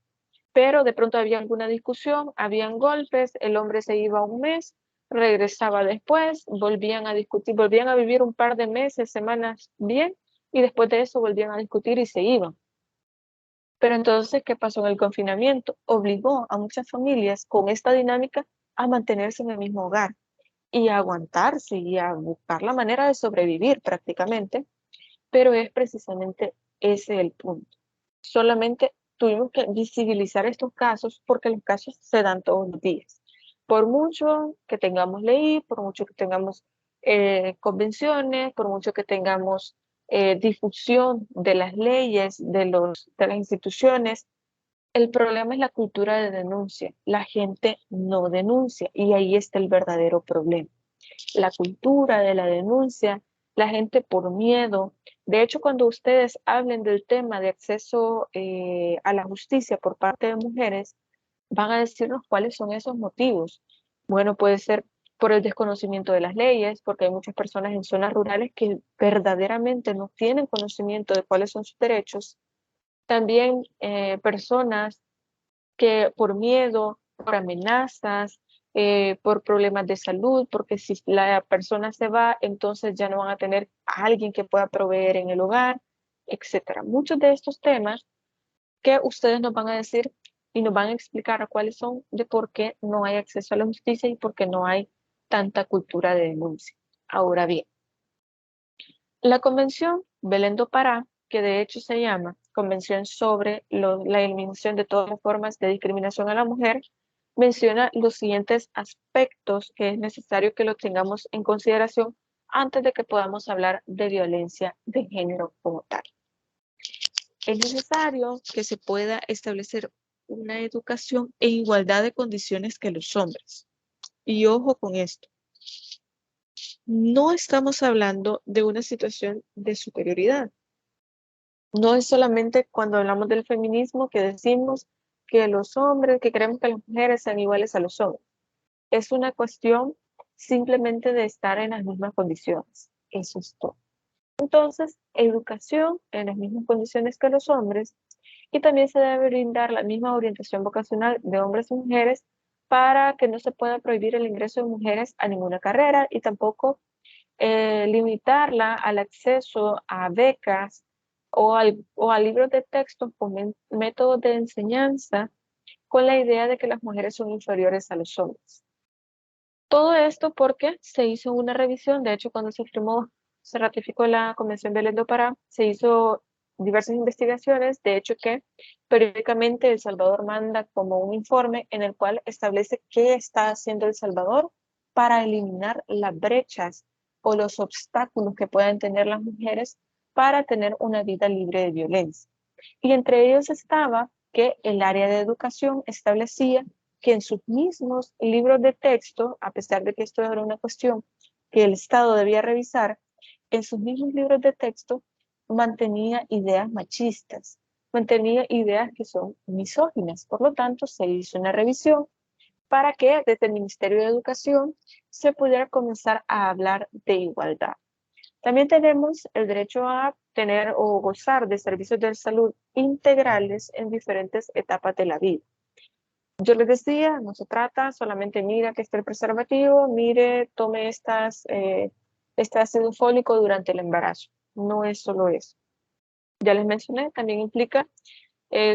pero de pronto había alguna discusión, habían golpes, el hombre se iba un mes, regresaba después, volvían a discutir, volvían a vivir un par de meses, semanas bien, y después de eso volvían a discutir y se iban. Pero entonces, ¿qué pasó en el confinamiento? Obligó a muchas familias con esta dinámica a mantenerse en el mismo hogar y a aguantarse y a buscar la manera de sobrevivir prácticamente, pero es precisamente ese el punto. Solamente tuvimos que visibilizar estos casos porque los casos se dan todos los días. Por mucho que tengamos ley, por mucho que tengamos convenciones, por mucho que tengamos difusión de las leyes, de las instituciones, el problema es la cultura de denuncia. La gente no denuncia y ahí está el verdadero problema. La cultura de la denuncia, la gente por miedo. De hecho, cuando ustedes hablen del tema de acceso a la justicia por parte de mujeres, van a decirnos cuáles son esos motivos. Bueno, puede ser por el desconocimiento de las leyes, porque hay muchas personas en zonas rurales que verdaderamente no tienen conocimiento de cuáles son sus derechos. También personas que por miedo, por amenazas, por problemas de salud, porque si la persona se va, entonces ya no van a tener a alguien que pueda proveer en el hogar, etcétera. Muchos de estos temas que ustedes nos van a decir y nos van a explicar cuáles son de por qué no hay acceso a la justicia y por qué no hay tanta cultura de denuncia. Ahora bien, la Convención Belén do Pará, que de hecho se llama Convención sobre la eliminación de todas las formas de discriminación a la mujer, menciona los siguientes aspectos que es necesario que los tengamos en consideración antes de que podamos hablar de violencia de género como tal. Es necesario que se pueda establecer una educación en igualdad de condiciones que los hombres. Y ojo con esto, no estamos hablando de una situación de superioridad. No es solamente cuando hablamos del feminismo que decimos que los hombres, que queremos que las mujeres sean iguales a los hombres. Es una cuestión simplemente de estar en las mismas condiciones. Eso es todo. Entonces, educación en las mismas condiciones que los hombres y también se debe brindar la misma orientación vocacional de hombres y mujeres para que no se pueda prohibir el ingreso de mujeres a ninguna carrera y tampoco limitarla al acceso a becas o a libros de texto con métodos de enseñanza con la idea de que las mujeres son inferiores a los hombres. Todo esto porque se hizo una revisión, de hecho cuando se ratificó la Convención Belén do Pará, se hizo diversas investigaciones, de hecho que periódicamente El Salvador manda como un informe en el cual establece qué está haciendo El Salvador para eliminar las brechas o los obstáculos que puedan tener las mujeres para tener una vida libre de violencia. Y entre ellos estaba que el área de educación establecía que en sus mismos libros de texto, a pesar de que esto era una cuestión que el Estado debía revisar, en sus mismos libros de texto mantenía ideas machistas, mantenía ideas que son misóginas. Por lo tanto, se hizo una revisión para que desde el Ministerio de Educación se pudiera comenzar a hablar de igualdad. También tenemos el derecho a tener o gozar de servicios de salud integrales en diferentes etapas de la vida. Yo les decía, no se trata solamente mira que esté el preservativo, mire, tome este ácido fólico durante el embarazo. No es solo eso. Ya les mencioné, también implica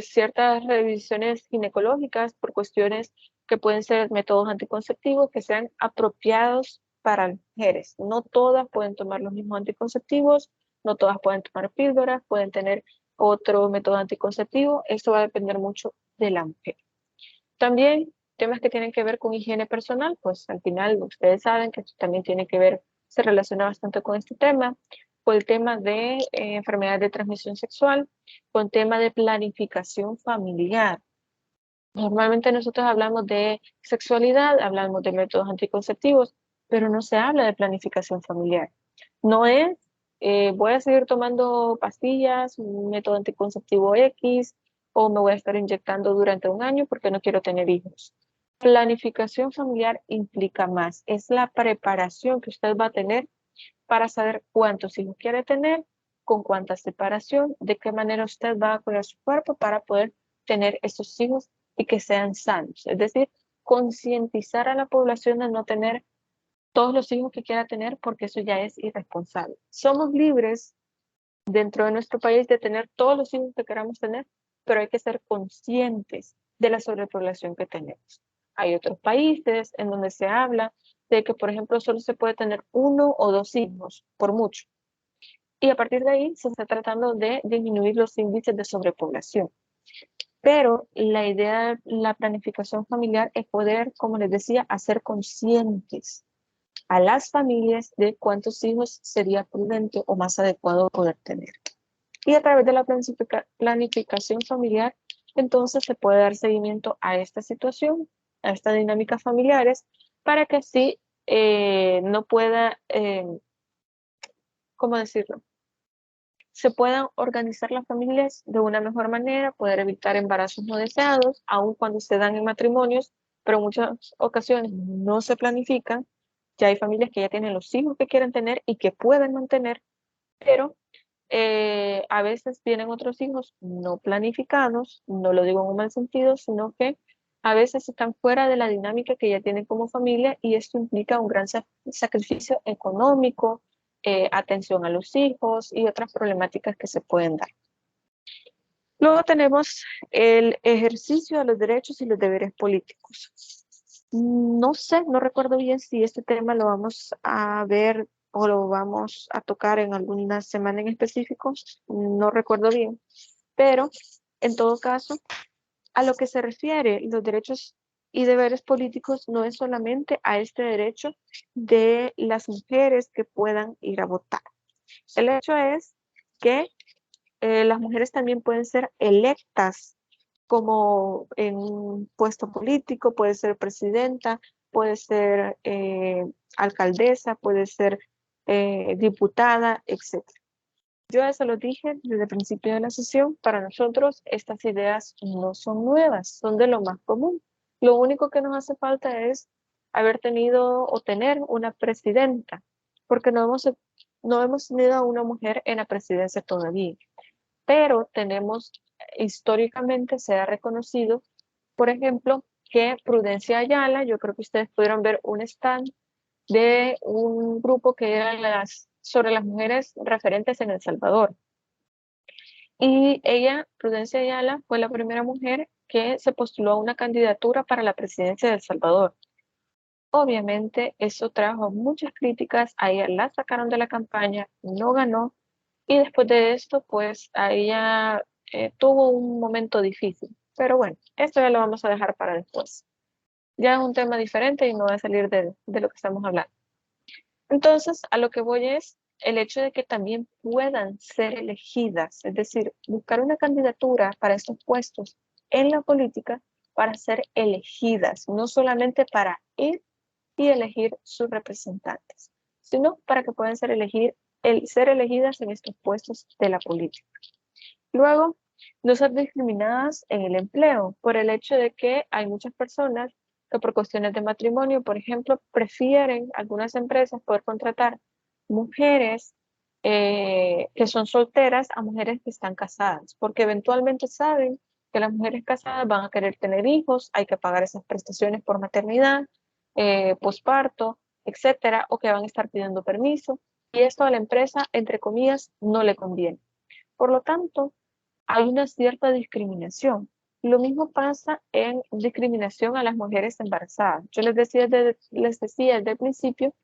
ciertas revisiones ginecológicas por cuestiones que pueden ser métodos anticonceptivos que sean apropiados para las mujeres. No todas pueden tomar los mismos anticonceptivos, no todas pueden tomar píldoras, pueden tener otro método anticonceptivo. Esto va a depender mucho de la mujer. También temas que tienen que ver con higiene personal, pues al final ustedes saben que esto también tiene que ver, se relaciona bastante con este tema, con el tema de enfermedades de transmisión sexual, con el tema de planificación familiar. Normalmente nosotros hablamos de sexualidad, hablamos de métodos anticonceptivos, pero no se habla de planificación familiar. No es, voy a seguir tomando pastillas, un método anticonceptivo X, o me voy a estar inyectando durante un año porque no quiero tener hijos. Planificación familiar implica más, es la preparación que usted va a tener para saber cuántos hijos quiere tener, con cuánta separación, de qué manera usted va a cuidar su cuerpo para poder tener esos hijos y que sean sanos. Es decir, concientizar a la población de no tener todos los hijos que quiera tener porque eso ya es irresponsable. Somos libres dentro de nuestro país de tener todos los hijos que queramos tener, pero hay que ser conscientes de la sobrepoblación que tenemos. Hay otros países en donde se habla de que, por ejemplo, solo se puede tener uno o dos hijos, por mucho. Y a partir de ahí se está tratando de disminuir los índices de sobrepoblación. Pero la idea de la planificación familiar es poder, como les decía, hacer conscientes a las familias de cuántos hijos sería prudente o más adecuado poder tener. Y a través de la planificación familiar, entonces se puede dar seguimiento a esta situación, a estas dinámicas familiares, para que así no pueda, ¿cómo decirlo? Se puedan organizar las familias de una mejor manera, poder evitar embarazos no deseados, aun cuando se dan en matrimonios, pero en muchas ocasiones no se planifican. Ya hay familias que ya tienen los hijos que quieren tener y que pueden mantener, pero a veces vienen otros hijos no planificados, no lo digo en un mal sentido, sino que a veces están fuera de la dinámica que ya tienen como familia y esto implica un gran sacrificio económico, atención a los hijos y otras problemáticas que se pueden dar. Luego tenemos el ejercicio de los derechos y los deberes políticos. No sé, no recuerdo bien si este tema lo vamos a ver o lo vamos a tocar en alguna semana en específico, no recuerdo bien, pero en todo caso, a lo que se refiere los derechos y deberes políticos no es solamente a este derecho de las mujeres que puedan ir a votar. El hecho es que las mujeres también pueden ser electas como en un puesto político, puede ser presidenta, puede ser alcaldesa, puede ser diputada, etc. Yo eso lo dije desde el principio de la sesión, para nosotros estas ideas no son nuevas, son de lo más común. Lo único que nos hace falta es haber tenido o tener una presidenta, porque no hemos tenido a una mujer en la presidencia todavía, pero tenemos, históricamente se ha reconocido, por ejemplo, que Prudencia Ayala, yo creo que ustedes pudieron ver un stand de un grupo que era sobre las mujeres referentes en El Salvador. Y ella, Prudencia Ayala, fue la primera mujer que se postuló a una candidatura para la presidencia de El Salvador. Obviamente, eso trajo muchas críticas, a ella la sacaron de la campaña, no ganó, y después de esto, pues, a ella tuvo un momento difícil. Pero bueno, esto ya lo vamos a dejar para después. Ya es un tema diferente y no va a salir de lo que estamos hablando. Entonces, a lo que voy es el hecho de que también puedan ser elegidas, es decir, buscar una candidatura para estos puestos en la política para ser elegidas, no solamente para ir y elegir sus representantes, sino para que puedan ser elegidas en estos puestos de la política. Luego, no ser discriminadas en el empleo por el hecho de que hay muchas personas que por cuestiones de matrimonio, por ejemplo, prefieren algunas empresas poder contratar mujeres que son solteras a mujeres que están casadas, porque eventualmente saben que las mujeres casadas van a querer tener hijos, hay que pagar esas prestaciones por maternidad, posparto, etcétera, o que van a estar pidiendo permiso, y esto a la empresa, entre comillas, no le conviene. Por lo tanto, hay una cierta discriminación. Lo mismo pasa en discriminación a las mujeres embarazadas. Yo les decía desde el principio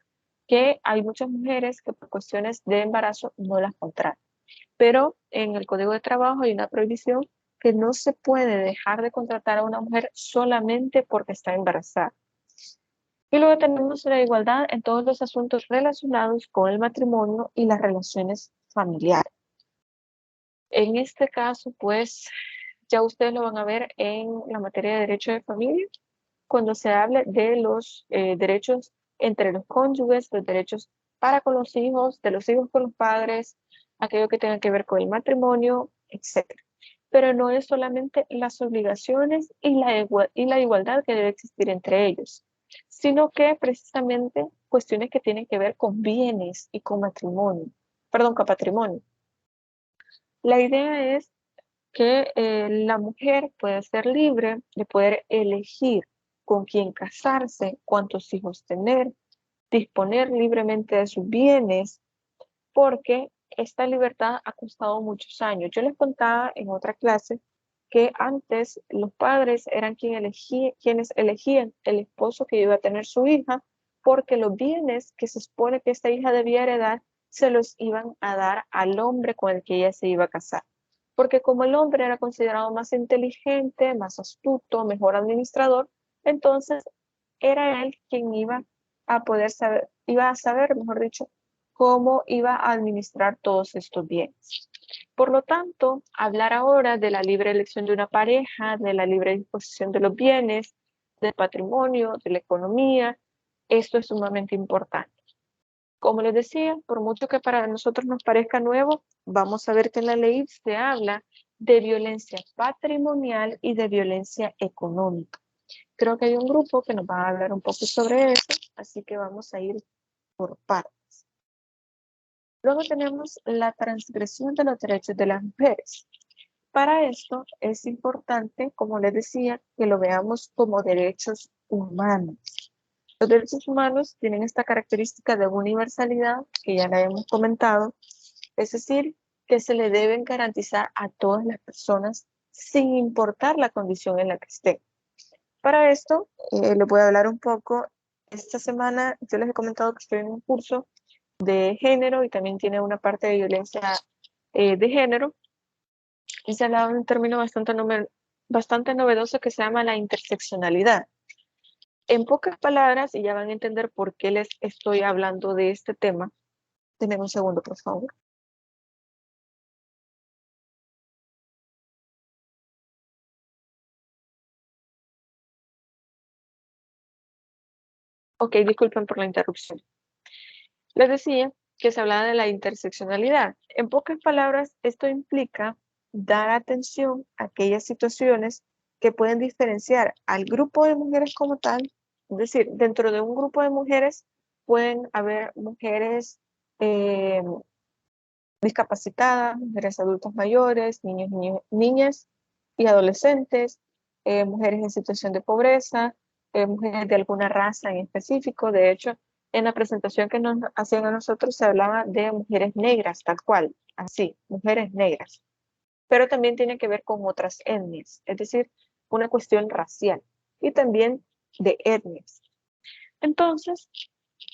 que hay muchas mujeres que por cuestiones de embarazo no las contratan. Pero en el Código de Trabajo hay una prohibición que no se puede dejar de contratar a una mujer solamente porque está embarazada. Y luego tenemos la igualdad en todos los asuntos relacionados con el matrimonio y las relaciones familiares. En este caso, pues ya ustedes lo van a ver en la materia de derecho de familia, cuando se hable de los derechos entre los cónyuges, los derechos para con los hijos, de los hijos con los padres, aquello que tenga que ver con el matrimonio, etc. Pero no es solamente las obligaciones y la igualdad que debe existir entre ellos, sino que precisamente cuestiones que tienen que ver con bienes y con matrimonio, perdón, con patrimonio. La idea es que la mujer puede ser libre de poder elegir con quién casarse, cuántos hijos tener, disponer libremente de sus bienes, porque esta libertad ha costado muchos años. Yo les contaba en otra clase que antes los padres eran quienes elegían el esposo que iba a tener su hija, porque los bienes que se supone que esta hija debía heredar se los iban a dar al hombre con el que ella se iba a casar. Porque como el hombre era considerado más inteligente, más astuto, mejor administrador, entonces era él quien iba a saber, mejor dicho, cómo iba a administrar todos estos bienes. Por lo tanto, hablar ahora de la libre elección de una pareja, de la libre disposición de los bienes, del patrimonio, de la economía, esto es sumamente importante. Como les decía, por mucho que para nosotros nos parezca nuevo, vamos a ver que en la ley se habla de violencia patrimonial y de violencia económica. Creo que hay un grupo que nos va a hablar un poco sobre eso, así que vamos a ir por partes. Luego tenemos la transgresión de los derechos de las mujeres. Para esto es importante, como les decía, que lo veamos como derechos humanos. Los derechos humanos tienen esta característica de universalidad, que ya la hemos comentado, es decir, que se le deben garantizar a todas las personas sin importar la condición en la que estén. Para esto, les voy a hablar un poco. Esta semana yo les he comentado que estoy en un curso de género y también tiene una parte de violencia de género. Y se ha hablado de un término bastante novedoso que se llama la interseccionalidad. En pocas palabras, y ya van a entender por qué les estoy hablando de este tema. Denme un segundo, por favor. Ok, disculpen por la interrupción. Les decía que se hablaba de la interseccionalidad. En pocas palabras, esto implica dar atención a aquellas situaciones que pueden diferenciar al grupo de mujeres como tal. Es decir, dentro de un grupo de mujeres pueden haber mujeres discapacitadas, mujeres adultos mayores, niñas y adolescentes, mujeres en situación de pobreza, mujeres de alguna raza en específico. De hecho, en la presentación que nos hacían a nosotros se hablaba de mujeres negras, tal cual, así, mujeres negras. Pero también tiene que ver con otras etnias, es decir, una cuestión racial y también de etnias. Entonces,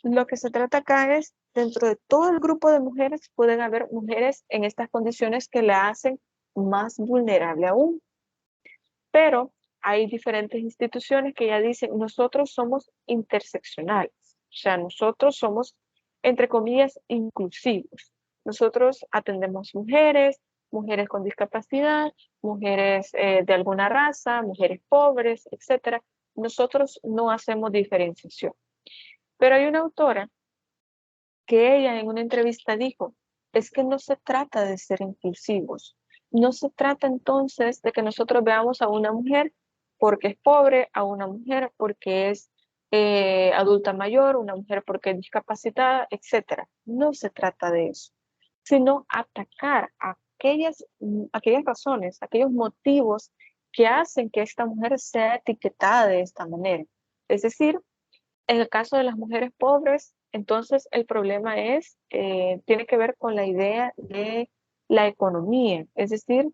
lo que se trata acá es, dentro de todo el grupo de mujeres, pueden haber mujeres en estas condiciones que la hacen más vulnerable aún. Pero hay diferentes instituciones que ya dicen, nosotros somos interseccionales, o sea, nosotros somos, entre comillas, inclusivos. Nosotros atendemos mujeres, mujeres con discapacidad, mujeres de alguna raza, mujeres pobres, etcétera. Nosotros no hacemos diferenciación. Pero hay una autora que ella en una entrevista dijo, es que no se trata de ser inclusivos, no se trata entonces de que nosotros veamos a una mujer porque es pobre, a una mujer porque es adulta mayor, una mujer porque es discapacitada, etcétera. No se trata de eso, sino atacar aquellas razones, aquellos motivos que hacen que esta mujer sea etiquetada de esta manera. Es decir, en el caso de las mujeres pobres, entonces el problema tiene que ver con la idea de la economía. Es decir,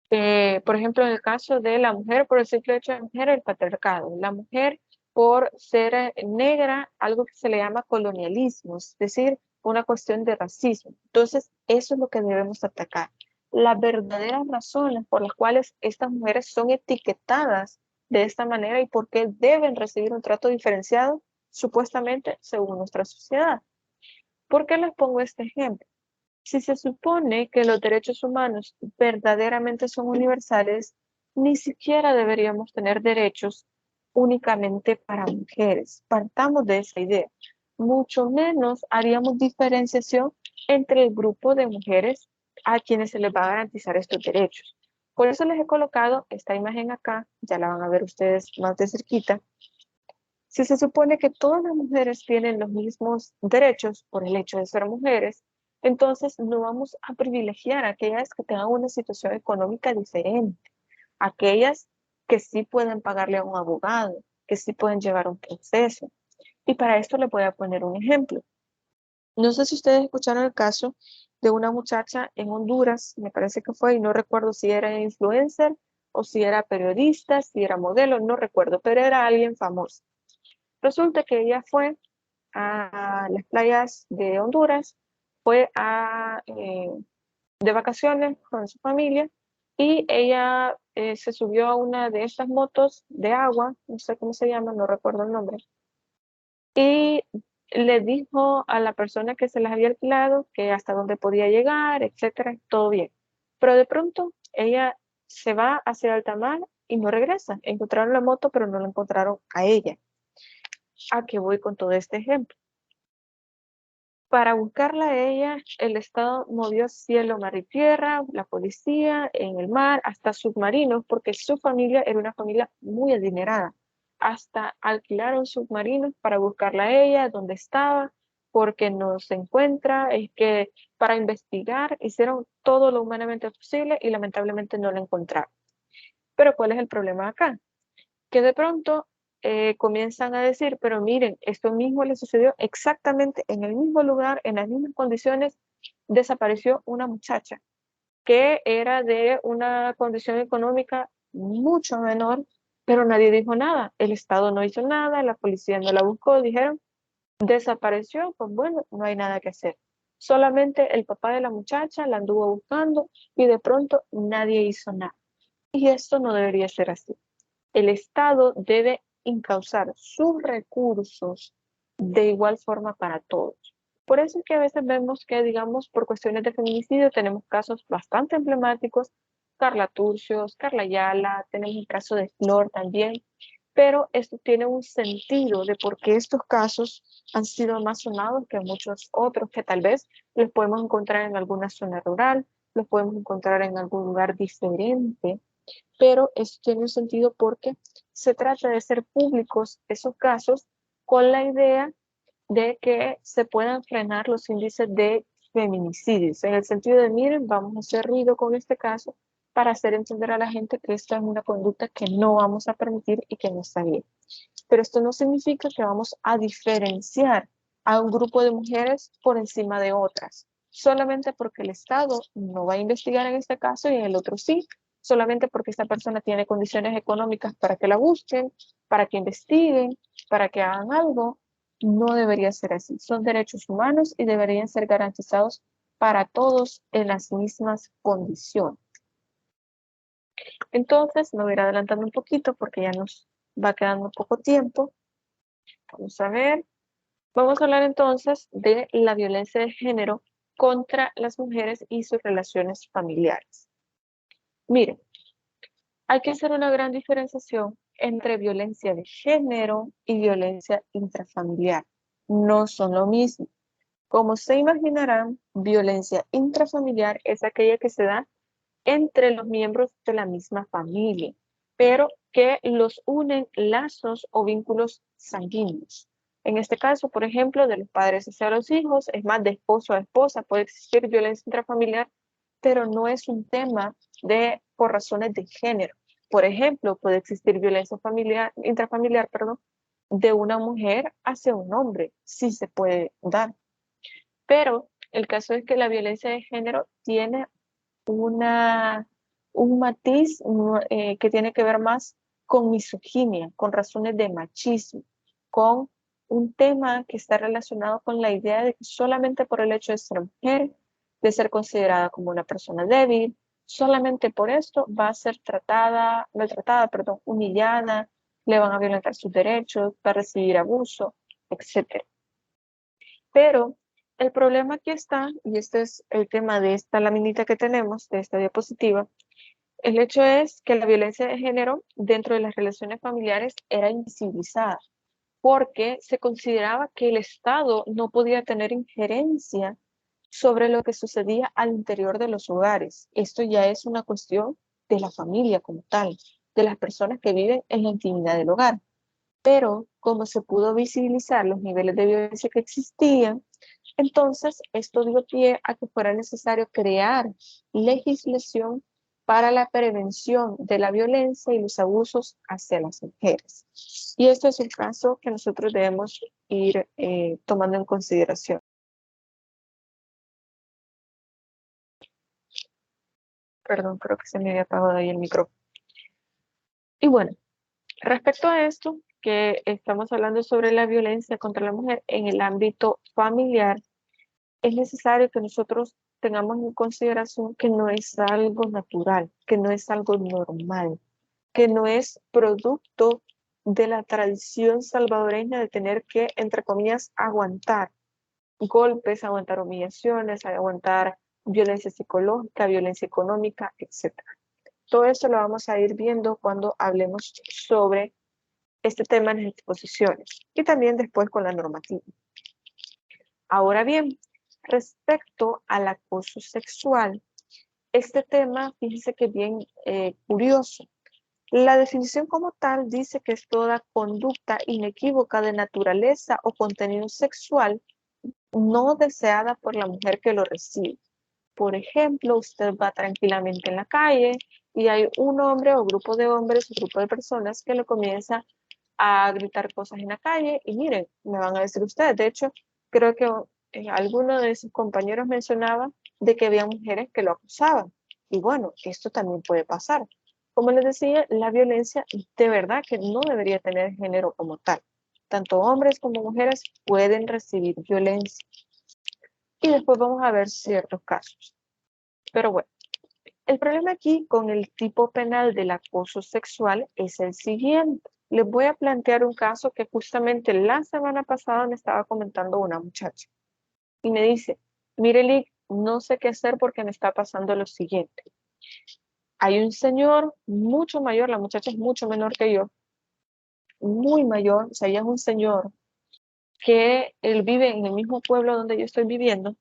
por ejemplo, en el caso de la mujer, por el simple hecho de mujer, el patriarcado. La mujer por ser negra, algo que se le llama colonialismo, es decir, una cuestión de racismo. Entonces, eso es lo que debemos atacar. Las verdaderas razones por las cuales estas mujeres son etiquetadas de esta manera y por qué deben recibir un trato diferenciado, supuestamente, según nuestra sociedad. ¿Por qué les pongo este ejemplo? Si se supone que los derechos humanos verdaderamente son universales, ni siquiera deberíamos tener derechos únicamente para mujeres. Partamos de esa idea. Mucho menos haríamos diferenciación entre el grupo de mujeres a quienes se les va a garantizar estos derechos. Por eso les he colocado esta imagen acá, ya la van a ver ustedes más de cerquita. Si se supone que todas las mujeres tienen los mismos derechos por el hecho de ser mujeres, entonces no vamos a privilegiar a aquellas que tengan una situación económica diferente, aquellas que sí pueden pagarle a un abogado, que sí pueden llevar un proceso. Y para esto le voy a poner un ejemplo. No sé si ustedes escucharon el caso de una muchacha en Honduras, me parece que fue, y no recuerdo si era influencer o si era periodista, si era modelo, no recuerdo, pero era alguien famoso. Resulta que ella fue a las playas de Honduras, fue de vacaciones con su familia y ella se subió a una de estas motos de agua, no sé cómo se llama, no recuerdo el nombre, y le dijo a la persona que se las había alquilado que hasta dónde podía llegar, etcétera, todo bien. Pero de pronto ella se va hacia alta mar y no regresa. Encontraron la moto, pero no la encontraron a ella. ¿A qué voy con todo este ejemplo? Para buscarla a ella, el Estado movió cielo, mar y tierra, la policía, en el mar, hasta submarinos, porque su familia era una familia muy adinerada. Hasta alquilaron submarinos para buscarla a ella, dónde estaba, porque no se encuentra, es que para investigar hicieron todo lo humanamente posible y lamentablemente no la encontraron. Pero ¿cuál es el problema acá? Que de pronto comienzan a decir, pero miren, esto mismo le sucedió exactamente en el mismo lugar, en las mismas condiciones, desapareció una muchacha que era de una condición económica mucho menor, pero nadie dijo nada, el Estado no hizo nada, la policía no la buscó, dijeron, desapareció, pues bueno, no hay nada que hacer. Solamente el papá de la muchacha la anduvo buscando y de pronto nadie hizo nada. Y esto no debería ser así. El Estado debe encauzar sus recursos de igual forma para todos. Por eso es que a veces vemos que, digamos, por cuestiones de feminicidio tenemos casos bastante emblemáticos, Carla Turcios, Carla Ayala, tenemos el caso de Flor también, pero esto tiene un sentido de por qué estos casos han sido más sonados que muchos otros que tal vez los podemos encontrar en alguna zona rural, los podemos encontrar en algún lugar diferente, pero eso tiene un sentido porque se trata de hacer públicos esos casos con la idea de que se puedan frenar los índices de feminicidios, en el sentido de, miren, vamos a hacer ruido con este caso para hacer entender a la gente que esta es una conducta que no vamos a permitir y que no está bien. Pero esto no significa que vamos a diferenciar a un grupo de mujeres por encima de otras, solamente porque el Estado no va a investigar en este caso y en el otro sí, solamente porque esta persona tiene condiciones económicas para que la busquen, para que investiguen, para que hagan algo. No debería ser así. Son derechos humanos y deberían ser garantizados para todos en las mismas condiciones. Entonces, me voy a ir adelantando un poquito porque ya nos va quedando poco tiempo. Vamos a ver. Vamos a hablar entonces de la violencia de género contra las mujeres y sus relaciones familiares. Miren, hay que hacer una gran diferenciación entre violencia de género y violencia intrafamiliar. No son lo mismo. Como se imaginarán, violencia intrafamiliar es aquella que se da entre los miembros de la misma familia, pero que los unen lazos o vínculos sanguíneos. En este caso, por ejemplo, de los padres hacia los hijos, es más de esposo a esposa, puede existir violencia intrafamiliar, pero no es un tema por razones de género. Por ejemplo, puede existir violencia intrafamiliar, de una mujer hacia un hombre, sí se puede dar. Pero el caso es que la violencia de género tiene un matiz que tiene que ver más con misoginia, con razones de machismo, con un tema que está relacionado con la idea de que solamente por el hecho de ser mujer, de ser considerada como una persona débil, solamente por esto va a ser maltratada, humillada, le van a violentar sus derechos, va a recibir abuso, etc. Pero el problema aquí está, y este es el tema de esta laminita que tenemos, de esta diapositiva, el hecho es que la violencia de género dentro de las relaciones familiares era invisibilizada, porque se consideraba que el Estado no podía tener injerencia sobre lo que sucedía al interior de los hogares. Esto ya es una cuestión de la familia como tal, de las personas que viven en la intimidad del hogar. Pero como se pudo visibilizar los niveles de violencia que existían, entonces esto dio pie a que fuera necesario crear legislación para la prevención de la violencia y los abusos hacia las mujeres. Y esto es un caso que nosotros debemos ir tomando en consideración. Perdón, creo que se me había apagado ahí el micrófono. Y bueno, respecto a esto, que estamos hablando sobre la violencia contra la mujer en el ámbito familiar, es necesario que nosotros tengamos en consideración que no es algo natural, que no es algo normal, que no es producto de la tradición salvadoreña de tener que, entre comillas, aguantar golpes, aguantar humillaciones, aguantar violencia psicológica, violencia económica, etc. Todo eso lo vamos a ir viendo cuando hablemos sobre este tema en las exposiciones y también después con la normativa. Ahora bien, respecto al acoso sexual, este tema, fíjense que es bien curioso. La definición como tal dice que es toda conducta inequívoca de naturaleza o contenido sexual no deseada por la mujer que lo recibe. Por ejemplo, usted va tranquilamente en la calle y hay un hombre o grupo de hombres, un grupo de personas que le comienza a gritar cosas en la calle y miren, me van a decir ustedes, de hecho, creo que alguno de sus compañeros mencionaba de que había mujeres que lo acusaban. Y bueno, esto también puede pasar. Como les decía, la violencia de verdad que no debería tener género como tal. Tanto hombres como mujeres pueden recibir violencia. Y después vamos a ver ciertos casos. Pero bueno, el problema aquí con el tipo penal del acoso sexual es el siguiente. Les voy a plantear un caso que justamente la semana pasada me estaba comentando una muchacha. Y me dice, mire, Lick, no sé qué hacer porque me está pasando lo siguiente. Hay un señor mucho mayor, la muchacha es mucho menor que yo, muy mayor, o sea, ella es un señor que él vive en el mismo pueblo donde yo estoy viviendo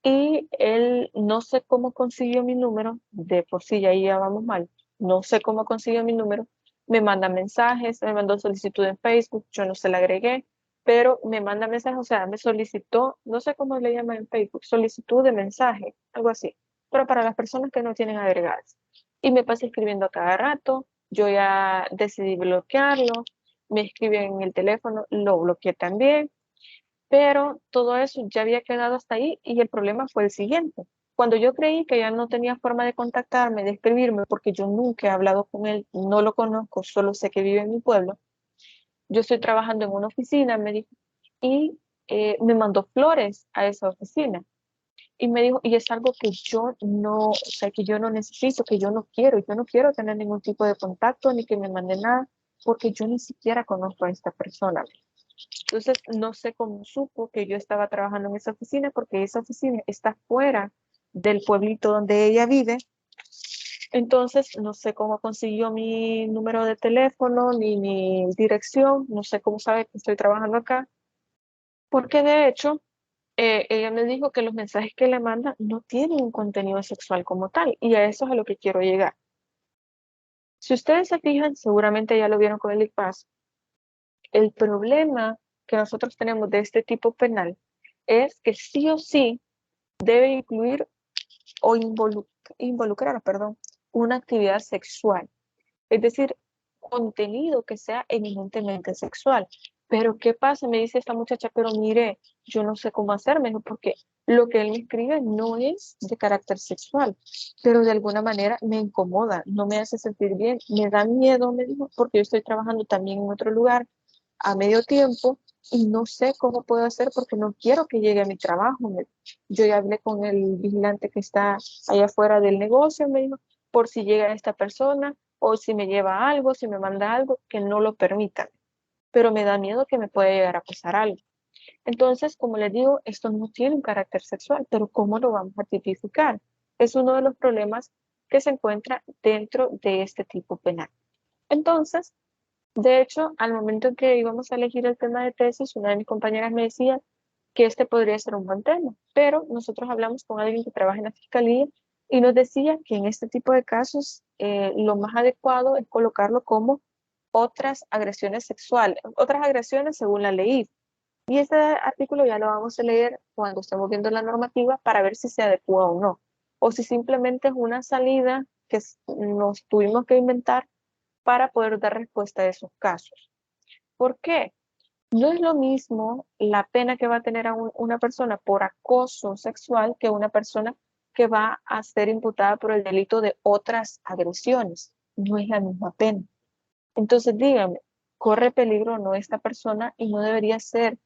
y él no sé cómo consiguió mi número, de por sí ya vamos mal, no sé cómo consiguió mi número, me manda mensajes, me mandó solicitud en Facebook, yo no se la agregué, pero me manda mensajes, o sea, me solicitó, no sé cómo le llaman en Facebook, solicitud de mensaje, algo así, pero para las personas que no tienen agregadas. Y me pasa escribiendo a cada rato, yo ya decidí bloquearlo, me escribe en el teléfono, lo bloqueé también, pero todo eso ya había quedado hasta ahí y el problema fue el siguiente. Cuando yo creí que ya no tenía forma de contactarme, de escribirme, porque yo nunca he hablado con él, no lo conozco, solo sé que vive en mi pueblo, yo estoy trabajando en una oficina, me dijo, y me mandó flores a esa oficina. Y me dijo, y es algo que yo no, o sea, que yo no necesito, que yo no quiero tener ningún tipo de contacto ni que me mande nada, porque yo ni siquiera conozco a esta persona. Entonces, no sé cómo supo que yo estaba trabajando en esa oficina, porque esa oficina está fuera del pueblito donde ella vive. Entonces, no sé cómo consiguió mi número de teléfono ni mi dirección, no sé cómo sabe que estoy trabajando acá, porque de hecho, ella me dijo que los mensajes que le mandan no tienen un contenido sexual como tal, y a eso es a lo que quiero llegar. Si ustedes se fijan, seguramente ya lo vieron con el ICPAS, el problema que nosotros tenemos de este tipo penal es que sí o sí debe incluir o involucrar, perdón, una actividad sexual. Es decir, contenido que sea eminentemente sexual. Pero ¿qué pasa? Me dice esta muchacha, pero mire, yo no sé cómo hacerme, porque lo que él me escribe no es de carácter sexual, pero de alguna manera me incomoda, no me hace sentir bien, me da miedo, me dijo, porque yo estoy trabajando también en otro lugar a medio tiempo y no sé cómo puedo hacer porque no quiero que llegue a mi trabajo. Yo ya hablé con el vigilante que está allá afuera del negocio, me dijo, por si llega esta persona o si me lleva algo, si me manda algo, que no lo permitan. Pero me da miedo que me pueda llegar a pasar algo. Entonces, como les digo, esto no tiene un carácter sexual, pero ¿cómo lo vamos a tipificar? Es uno de los problemas que se encuentra dentro de este tipo penal. Entonces, de hecho, al momento en que íbamos a elegir el tema de tesis, una de mis compañeras me decía que este podría ser un buen tema, pero nosotros hablamos con alguien que trabaja en la fiscalía y nos decía que en este tipo de casos lo más adecuado es colocarlo como otras agresiones sexuales, otras agresiones según la ley. Y este artículo ya lo vamos a leer cuando estemos viendo la normativa para ver si se adecua o no, o si simplemente es una salida que nos tuvimos que inventar para poder dar respuesta a esos casos. ¿Por qué? No es lo mismo la pena que va a tener a una persona por acoso sexual que una persona que va a ser imputada por el delito de otras agresiones. No es la misma pena. Entonces, dígame, ¿corre peligro o no esta persona? Y no debería ser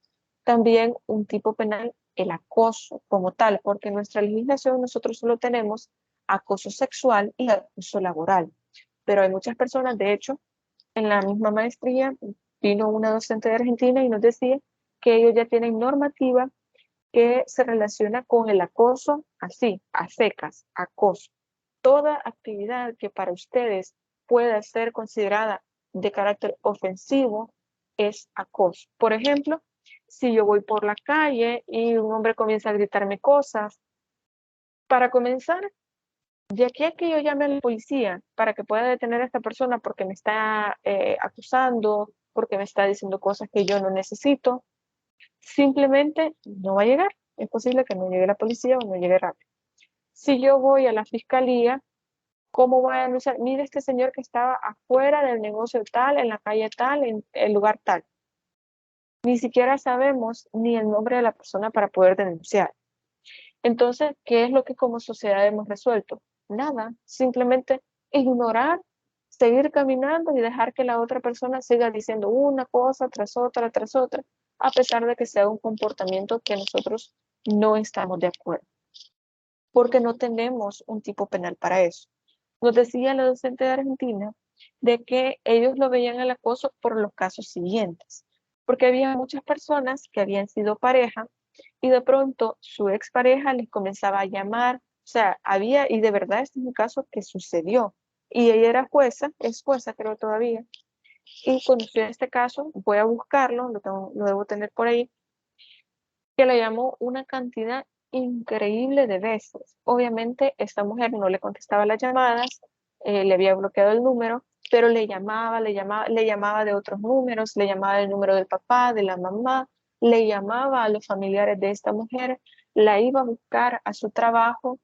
también un tipo penal el acoso como tal, porque en nuestra legislación nosotros solo tenemos acoso sexual y acoso laboral. Pero hay muchas personas, de hecho, en la misma maestría vino una docente de Argentina y nos decía que ellos ya tienen normativa que se relaciona con el acoso, así, a secas, acoso. Toda actividad que para ustedes pueda ser considerada de carácter ofensivo es acoso. Por ejemplo, si yo voy por la calle y un hombre comienza a gritarme cosas, para comenzar, de aquí a que yo llame a la policía para que pueda detener a esta persona porque me está acusando, porque me está diciendo cosas que yo no necesito, simplemente no va a llegar. Es posible que no llegue la policía o no llegue rápido. Si yo voy a la fiscalía, ¿cómo voy a anunciar? Mire este señor que estaba afuera del negocio tal, en la calle tal, en el lugar tal. Ni siquiera sabemos ni el nombre de la persona para poder denunciar. Entonces, ¿qué es lo que como sociedad hemos resuelto? Nada, simplemente ignorar, seguir caminando y dejar que la otra persona siga diciendo una cosa tras otra, a pesar de que sea un comportamiento que nosotros no estamos de acuerdo, porque no tenemos un tipo penal para eso. Nos decía la docente de Argentina de que ellos lo veían el acoso por los casos siguientes, porque había muchas personas que habían sido pareja y de pronto su expareja les comenzaba a llamar, o sea, había, y de verdad este es un caso que sucedió, y ella era jueza, es jueza creo todavía, y conoció este caso, voy a buscarlo, lo debo tener por ahí, que le llamó una cantidad increíble de veces. Obviamente esta mujer no le contestaba las llamadas, le había bloqueado el número, pero le llamaba de otros números, le llamaba del número del papá, de la mamá, le llamaba a los familiares de esta mujer, la iba a buscar a su trabajo,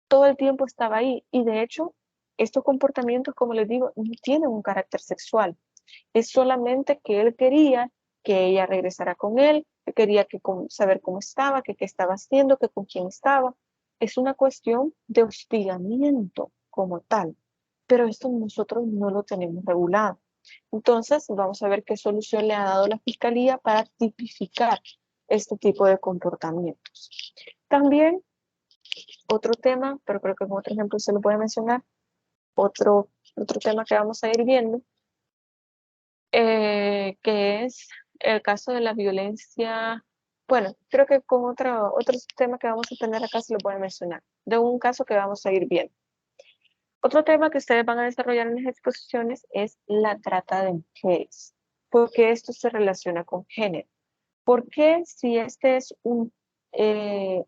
todo el tiempo estaba ahí y de hecho estos comportamientos, como les digo, no tienen un carácter sexual, es solamente que él quería que ella regresara con él, que quería saber cómo estaba, que qué estaba haciendo, que con quién estaba. Es una cuestión de hostigamiento como tal, pero esto nosotros no lo tenemos regulado. Entonces, vamos a ver qué solución le ha dado la Fiscalía para tipificar este tipo de comportamientos. También, otro tema, pero creo que con otro ejemplo se lo puede mencionar, otro tema que vamos a ir viendo, que es el caso de la violencia. Bueno, creo que con otro tema que vamos a tener acá se lo puede mencionar, de un caso que vamos a ir viendo. Otro tema que ustedes van a desarrollar en las exposiciones es la trata de mujeres, porque esto se relaciona con género. ¿Por qué si este es un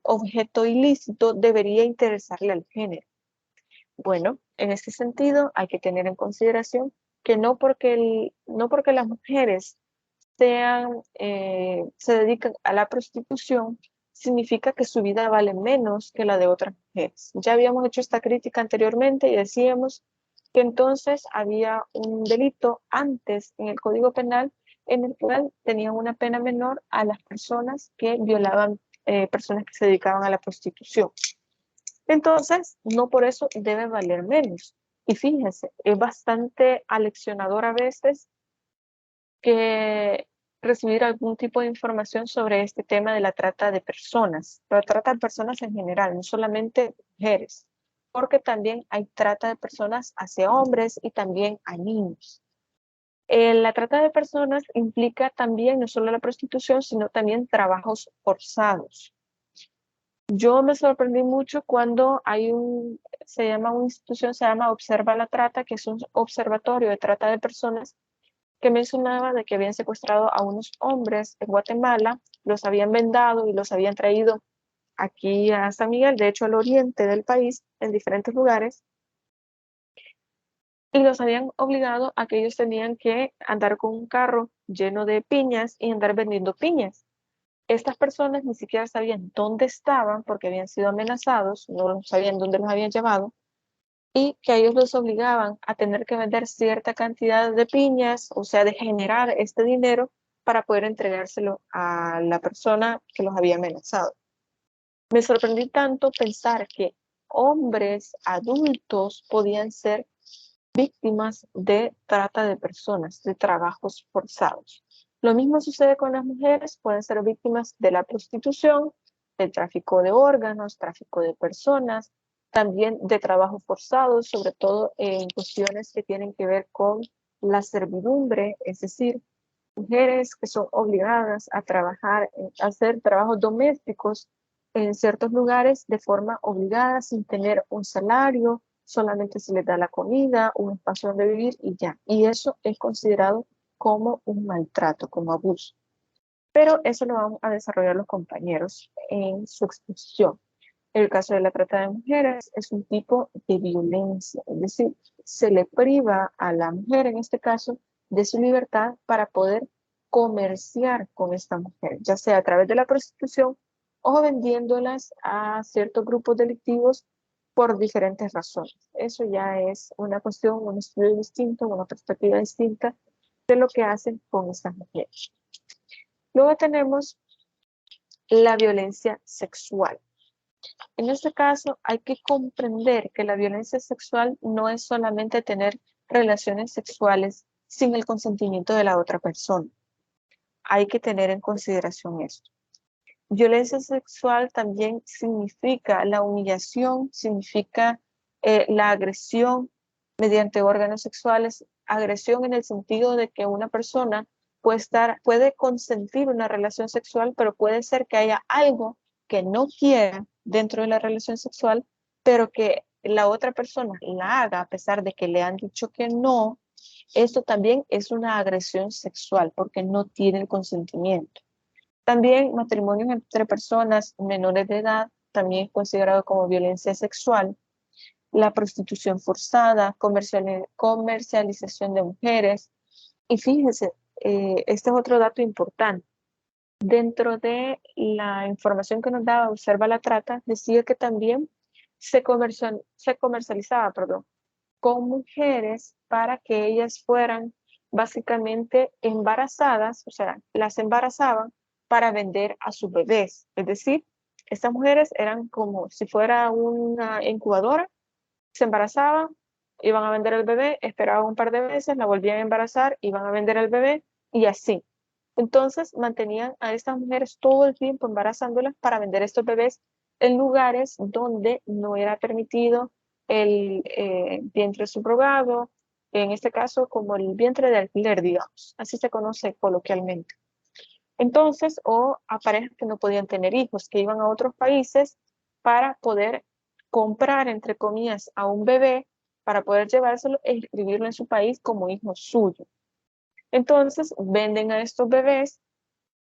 objeto ilícito debería interesarle al género? Bueno, en este sentido hay que tener en consideración que no porque las mujeres se dedican a la prostitución, significa que su vida vale menos que la de otras mujeres. Ya habíamos hecho esta crítica anteriormente y decíamos que entonces había un delito antes en el Código Penal en el cual tenían una pena menor a las personas que violaban personas que se dedicaban a la prostitución. Entonces, no por eso debe valer menos. Y fíjense, es bastante aleccionador a veces que recibir algún tipo de información sobre este tema de la trata de personas, la trata de personas en general, no solamente mujeres, porque también hay trata de personas hacia hombres y también a niños. La trata de personas implica también no solo la prostitución, sino también trabajos forzados. Yo me sorprendí mucho cuando una institución, se llama Observa la Trata, que es un observatorio de trata de personas, que mencionaba de que habían secuestrado a unos hombres en Guatemala, los habían vendado y los habían traído aquí a San Miguel, de hecho al oriente del país, en diferentes lugares, y los habían obligado a que ellos tenían que andar con un carro lleno de piñas y andar vendiendo piñas. Estas personas ni siquiera sabían dónde estaban porque habían sido amenazados, no sabían dónde los habían llevado, y que a ellos los obligaban a tener que vender cierta cantidad de piñas, o sea, de generar este dinero para poder entregárselo a la persona que los había amenazado. Me sorprendí tanto pensar que hombres adultos podían ser víctimas de trata de personas, de trabajos forzados. Lo mismo sucede con las mujeres, pueden ser víctimas de la prostitución, del tráfico de órganos, tráfico de personas, también de trabajos forzados, sobre todo en cuestiones que tienen que ver con la servidumbre, es decir, mujeres que son obligadas a trabajar, a hacer trabajos domésticos en ciertos lugares de forma obligada, sin tener un salario, solamente se les da la comida, un espacio donde vivir y ya. Y eso es considerado como un maltrato, como abuso. Pero eso lo vamos a desarrollar los compañeros en su exposición. El caso de la trata de mujeres es un tipo de violencia, es decir, se le priva a la mujer, en este caso, de su libertad para poder comerciar con esta mujer, ya sea a través de la prostitución o vendiéndolas a ciertos grupos delictivos por diferentes razones. Eso ya es una cuestión, un estudio distinto, una perspectiva distinta de lo que hacen con estas mujeres. Luego tenemos la violencia sexual. En este caso, hay que comprender que la violencia sexual no es solamente tener relaciones sexuales sin el consentimiento de la otra persona. Hay que tener en consideración esto. Violencia sexual también significa la humillación, significa la agresión mediante órganos sexuales, agresión en el sentido de que una persona puede consentir una relación sexual, pero puede ser que haya algo que no quiera dentro de la relación sexual, pero que la otra persona la haga a pesar de que le han dicho que no. Esto también es una agresión sexual porque no tiene el consentimiento. También matrimonio entre personas menores de edad también es considerado como violencia sexual. La prostitución forzada, comercialización de mujeres. Y fíjense, este es otro dato importante. Dentro de la información que nos daba Observa la Trata, decía que también se comercializaba, con mujeres para que ellas fueran básicamente embarazadas, o sea, las embarazaban para vender a sus bebés. Es decir, estas mujeres eran como si fuera una incubadora, se embarazaban, iban a vender el bebé, esperaban un par de meses, la volvían a embarazar, iban a vender el bebé y así. Entonces mantenían a estas mujeres todo el tiempo embarazándolas para vender estos bebés en lugares donde no era permitido el vientre subrogado, en este caso como el vientre de alquiler, digamos, así se conoce coloquialmente. Entonces, o a parejas que no podían tener hijos, que iban a otros países para poder comprar, entre comillas, a un bebé para poder llevárselo e inscribirlo en su país como hijo suyo. Entonces, venden a estos bebés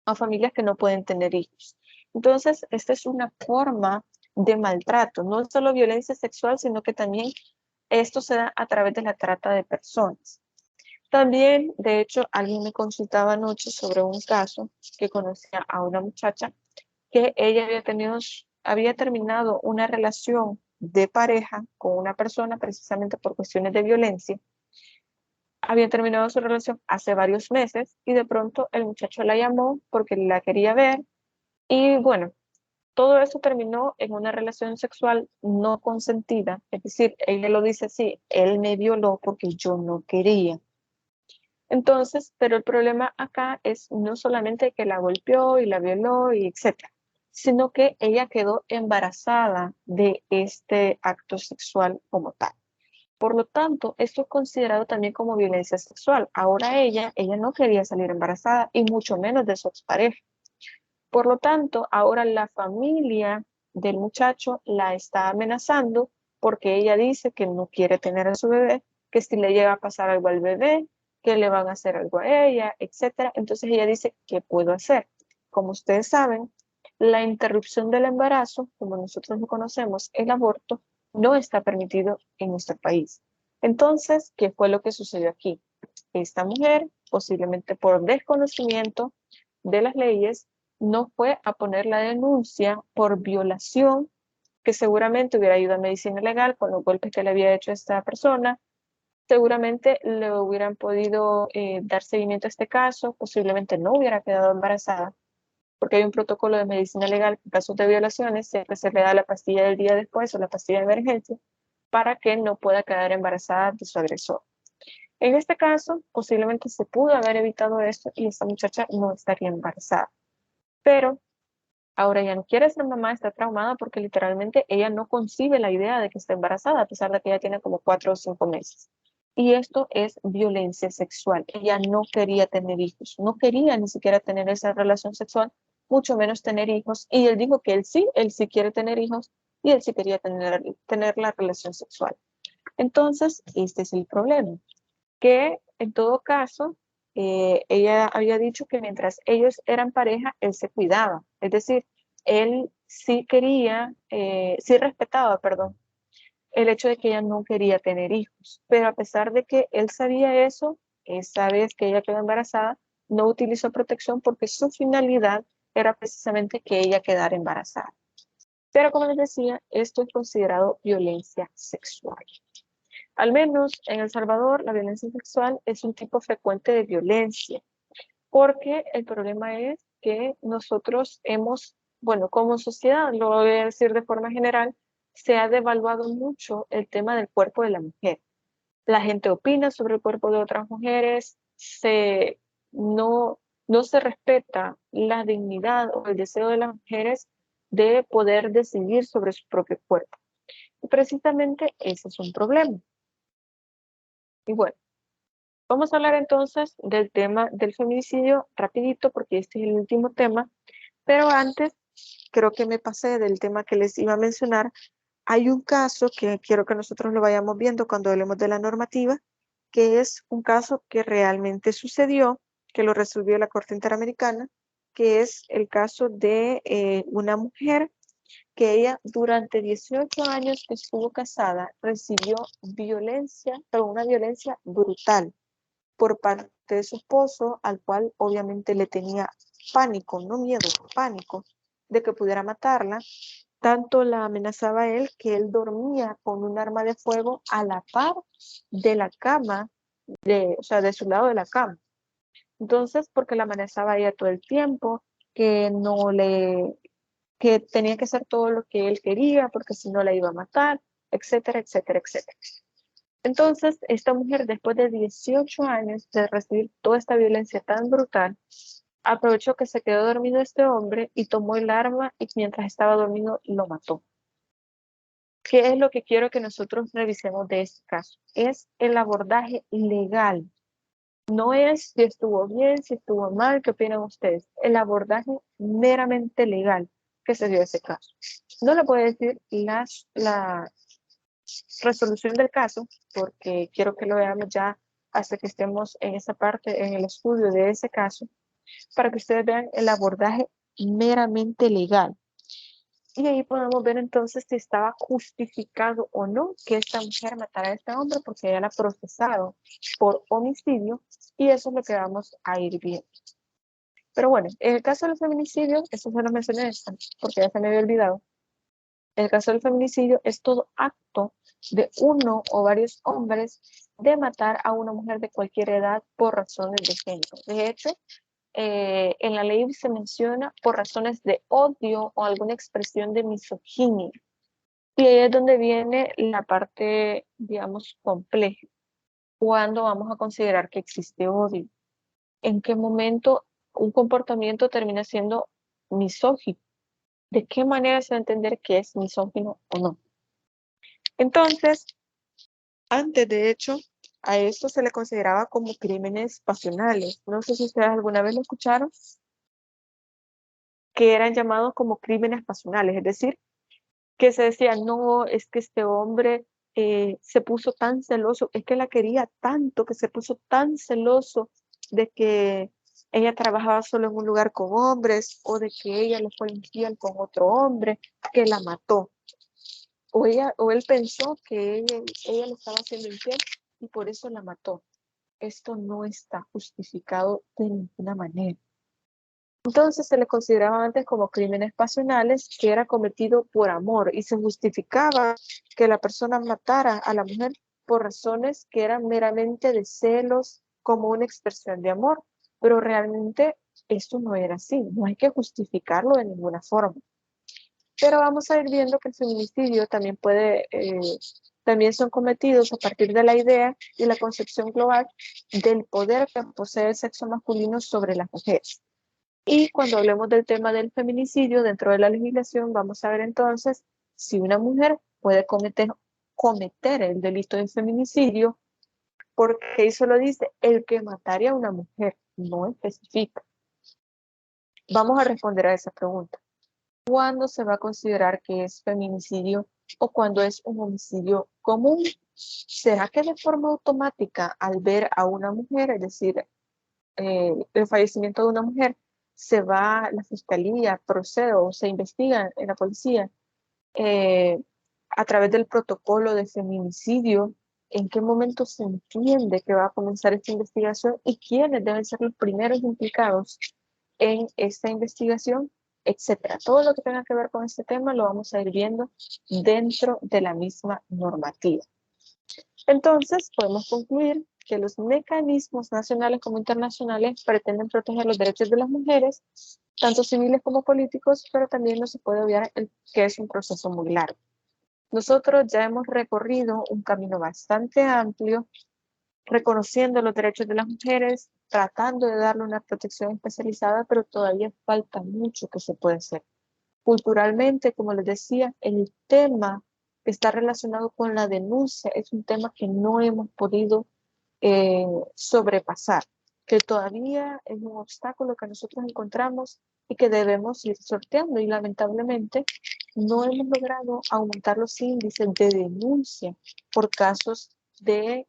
a familias que no pueden tener hijos. Entonces, esta es una forma de maltrato, no solo violencia sexual, sino que también esto se da a través de la trata de personas. También, de hecho, alguien me consultaba anoche sobre un caso que conocía a una muchacha que ella había terminado una relación de pareja con una persona precisamente por cuestiones de violencia. Había terminado su relación hace varios meses y de pronto el muchacho la llamó porque la quería ver y bueno, todo eso terminó en una relación sexual no consentida, es decir, ella lo dice así, él me violó porque yo no quería. Entonces, pero el problema acá es no solamente que la golpeó y la violó y etcétera, sino que ella quedó embarazada de este acto sexual como tal. Por lo tanto, esto es considerado también como violencia sexual. Ahora ella no quería salir embarazada y mucho menos de su expareja. Por lo tanto, ahora la familia del muchacho la está amenazando porque ella dice que no quiere tener a su bebé, que si le llega a pasar algo al bebé, que le van a hacer algo a ella, etcétera. Entonces ella dice, ¿qué puedo hacer? Como ustedes saben, la interrupción del embarazo, como nosotros lo conocemos, el aborto, no está permitido en nuestro país. Entonces, ¿qué fue lo que sucedió aquí? Esta mujer, posiblemente por desconocimiento de las leyes, no fue a poner la denuncia por violación, que seguramente hubiera ido a medicina legal con los golpes que le había hecho a esta persona, seguramente le hubieran podido dar seguimiento a este caso, posiblemente no hubiera quedado embarazada, porque hay un protocolo de medicina legal en casos de violaciones, siempre se le da la pastilla del día después o la pastilla de emergencia para que no pueda quedar embarazada de su agresor. En este caso, posiblemente se pudo haber evitado esto y esta muchacha no estaría embarazada. Pero ahora ella no quiere ser mamá, está traumada porque literalmente ella no concibe la idea de que está embarazada, a pesar de que ella tiene como 4 o 5 meses. Y esto es violencia sexual. Ella no quería tener hijos, no quería ni siquiera tener esa relación sexual, mucho menos tener hijos. Y él dijo que él sí quiere tener hijos y él sí quería tener la relación sexual. Entonces, este es el problema, que en todo caso, ella había dicho que mientras ellos eran pareja, él se cuidaba. Es decir, él sí quería, sí respetaba, perdón, el hecho de que ella no quería tener hijos. Pero a pesar de que él sabía eso, esa vez que ella quedó embarazada, no utilizó protección porque su finalidad era precisamente que ella quedara embarazada. Pero como les decía, esto es considerado violencia sexual. Al menos en El Salvador, la violencia sexual es un tipo frecuente de violencia, porque el problema es que nosotros hemos, bueno, como sociedad, lo voy a decir de forma general, se ha devaluado mucho el tema del cuerpo de la mujer. La gente opina sobre el cuerpo de otras mujeres, no, no se respeta la dignidad o el deseo de las mujeres de poder decidir sobre su propio cuerpo. Y precisamente ese es un problema. Y bueno, vamos a hablar entonces del tema del feminicidio rapidito porque este es el último tema, pero antes creo que me pasé del tema que les iba a mencionar. Hay un caso que quiero que nosotros lo vayamos viendo cuando hablemos de la normativa, que es un caso que realmente sucedió, que lo resolvió la Corte Interamericana, que es el caso de una mujer que ella durante 18 años que estuvo casada recibió violencia, pero una violencia brutal por parte de su esposo, al cual obviamente le tenía pánico, no miedo, pánico de que pudiera matarla. Tanto la amenazaba él que él dormía con un arma de fuego a la par de la cama, o sea, de su lado de la cama. Entonces, porque la amenazaba ella todo el tiempo, que no le, que tenía que hacer todo lo que él quería, porque si no la iba a matar, etcétera, etcétera, etcétera. Entonces, esta mujer, después de 18 años de recibir toda esta violencia tan brutal, aprovechó que se quedó dormido este hombre y tomó el arma y mientras estaba dormido lo mató. ¿Qué es lo que quiero que nosotros revisemos de este caso? Es el abordaje legal. No es si estuvo bien, si estuvo mal, ¿qué opinan ustedes? El abordaje meramente legal que se dio a ese caso. No le puedo decir la resolución del caso, porque quiero que lo veamos ya hasta que estemos en esa parte, en el estudio de ese caso, para que ustedes vean el abordaje meramente legal. Y ahí podemos ver entonces si estaba justificado o no que esta mujer matara a este hombre porque ella la ha procesado por homicidio y eso es lo que vamos a ir viendo. Pero bueno, en el caso del feminicidio, eso se lo mencioné porque ya se me había olvidado. En el caso del feminicidio es todo acto de uno o varios hombres de matar a una mujer de cualquier edad por razones de género. De hecho, en la ley se menciona por razones de odio o alguna expresión de misoginia. Y ahí es donde viene la parte, digamos, compleja. ¿Cuándo vamos a considerar que existe odio? ¿En qué momento un comportamiento termina siendo misógino? ¿De qué manera se va a entender que es misógino o no? Entonces, antes de hecho, a esto se le consideraba como crímenes pasionales. No sé si ustedes alguna vez lo escucharon, que eran llamados como crímenes pasionales, es decir, que se decía, no, es que este hombre se puso tan celoso, es que la quería tanto, que se puso tan celoso de que ella trabajaba solo en un lugar con hombres o de que ella le fue infiel con otro hombre, que la mató. O él pensó que ella le estaba haciendo infiel y por eso la mató. Esto no está justificado de ninguna manera. Entonces se le consideraba antes como crímenes pasionales que era cometido por amor y se justificaba que la persona matara a la mujer por razones que eran meramente de celos como una expresión de amor, pero realmente esto no era así, no hay que justificarlo de ninguna forma. Pero vamos a ir viendo que el feminicidio también también son cometidos a partir de la idea y la concepción global del poder que posee el sexo masculino sobre las mujeres. Y cuando hablemos del tema del feminicidio dentro de la legislación, vamos a ver entonces si una mujer puede cometer el delito de feminicidio, porque eso lo dice el que mataría a una mujer, no especifica. Vamos a responder a esa pregunta. ¿Cuándo se va a considerar que es feminicidio o cuándo es un homicidio común? ¿Será que de forma automática al ver a una mujer, es decir, el fallecimiento de una mujer, se va la fiscalía, procede o se investiga en la policía a través del protocolo de feminicidio? ¿En qué momento se entiende que va a comenzar esta investigación y quiénes deben ser los primeros implicados en esta investigación, etcétera? Todo lo que tenga que ver con este tema lo vamos a ir viendo dentro de la misma normativa. Entonces, podemos concluir que los mecanismos nacionales como internacionales pretenden proteger los derechos de las mujeres, tanto civiles como políticos, pero también no se puede obviar que es un proceso muy largo. Nosotros ya hemos recorrido un camino bastante amplio, reconociendo los derechos de las mujeres, tratando de darle una protección especializada, pero todavía falta mucho que se puede hacer. Culturalmente, como les decía, el tema que está relacionado con la denuncia es un tema que no hemos podido sobrepasar, que todavía es un obstáculo que nosotros encontramos y que debemos ir sorteando, y lamentablemente no hemos logrado aumentar los índices de denuncia por casos que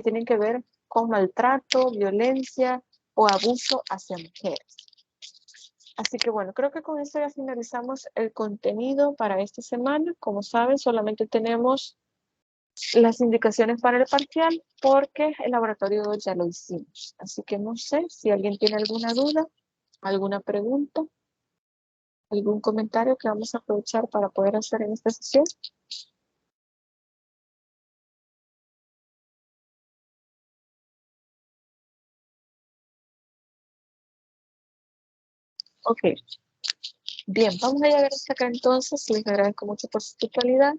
tienen que ver con maltrato, violencia o abuso hacia mujeres. Así que bueno, creo que con esto ya finalizamos el contenido para esta semana. Como saben, solamente tenemos las indicaciones para el parcial porque el laboratorio ya lo hicimos. Así que no sé si alguien tiene alguna duda, alguna pregunta, algún comentario que vamos a aprovechar para poder hacer en esta sesión. Ok, bien, vamos a llegar hasta acá entonces. Les agradezco mucho por su puntualidad.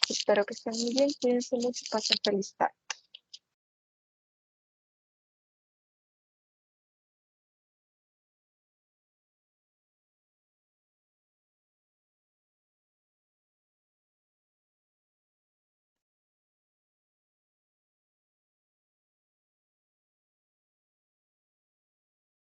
Espero que estén muy bien, cuídense mucho, pasen feliz tarde.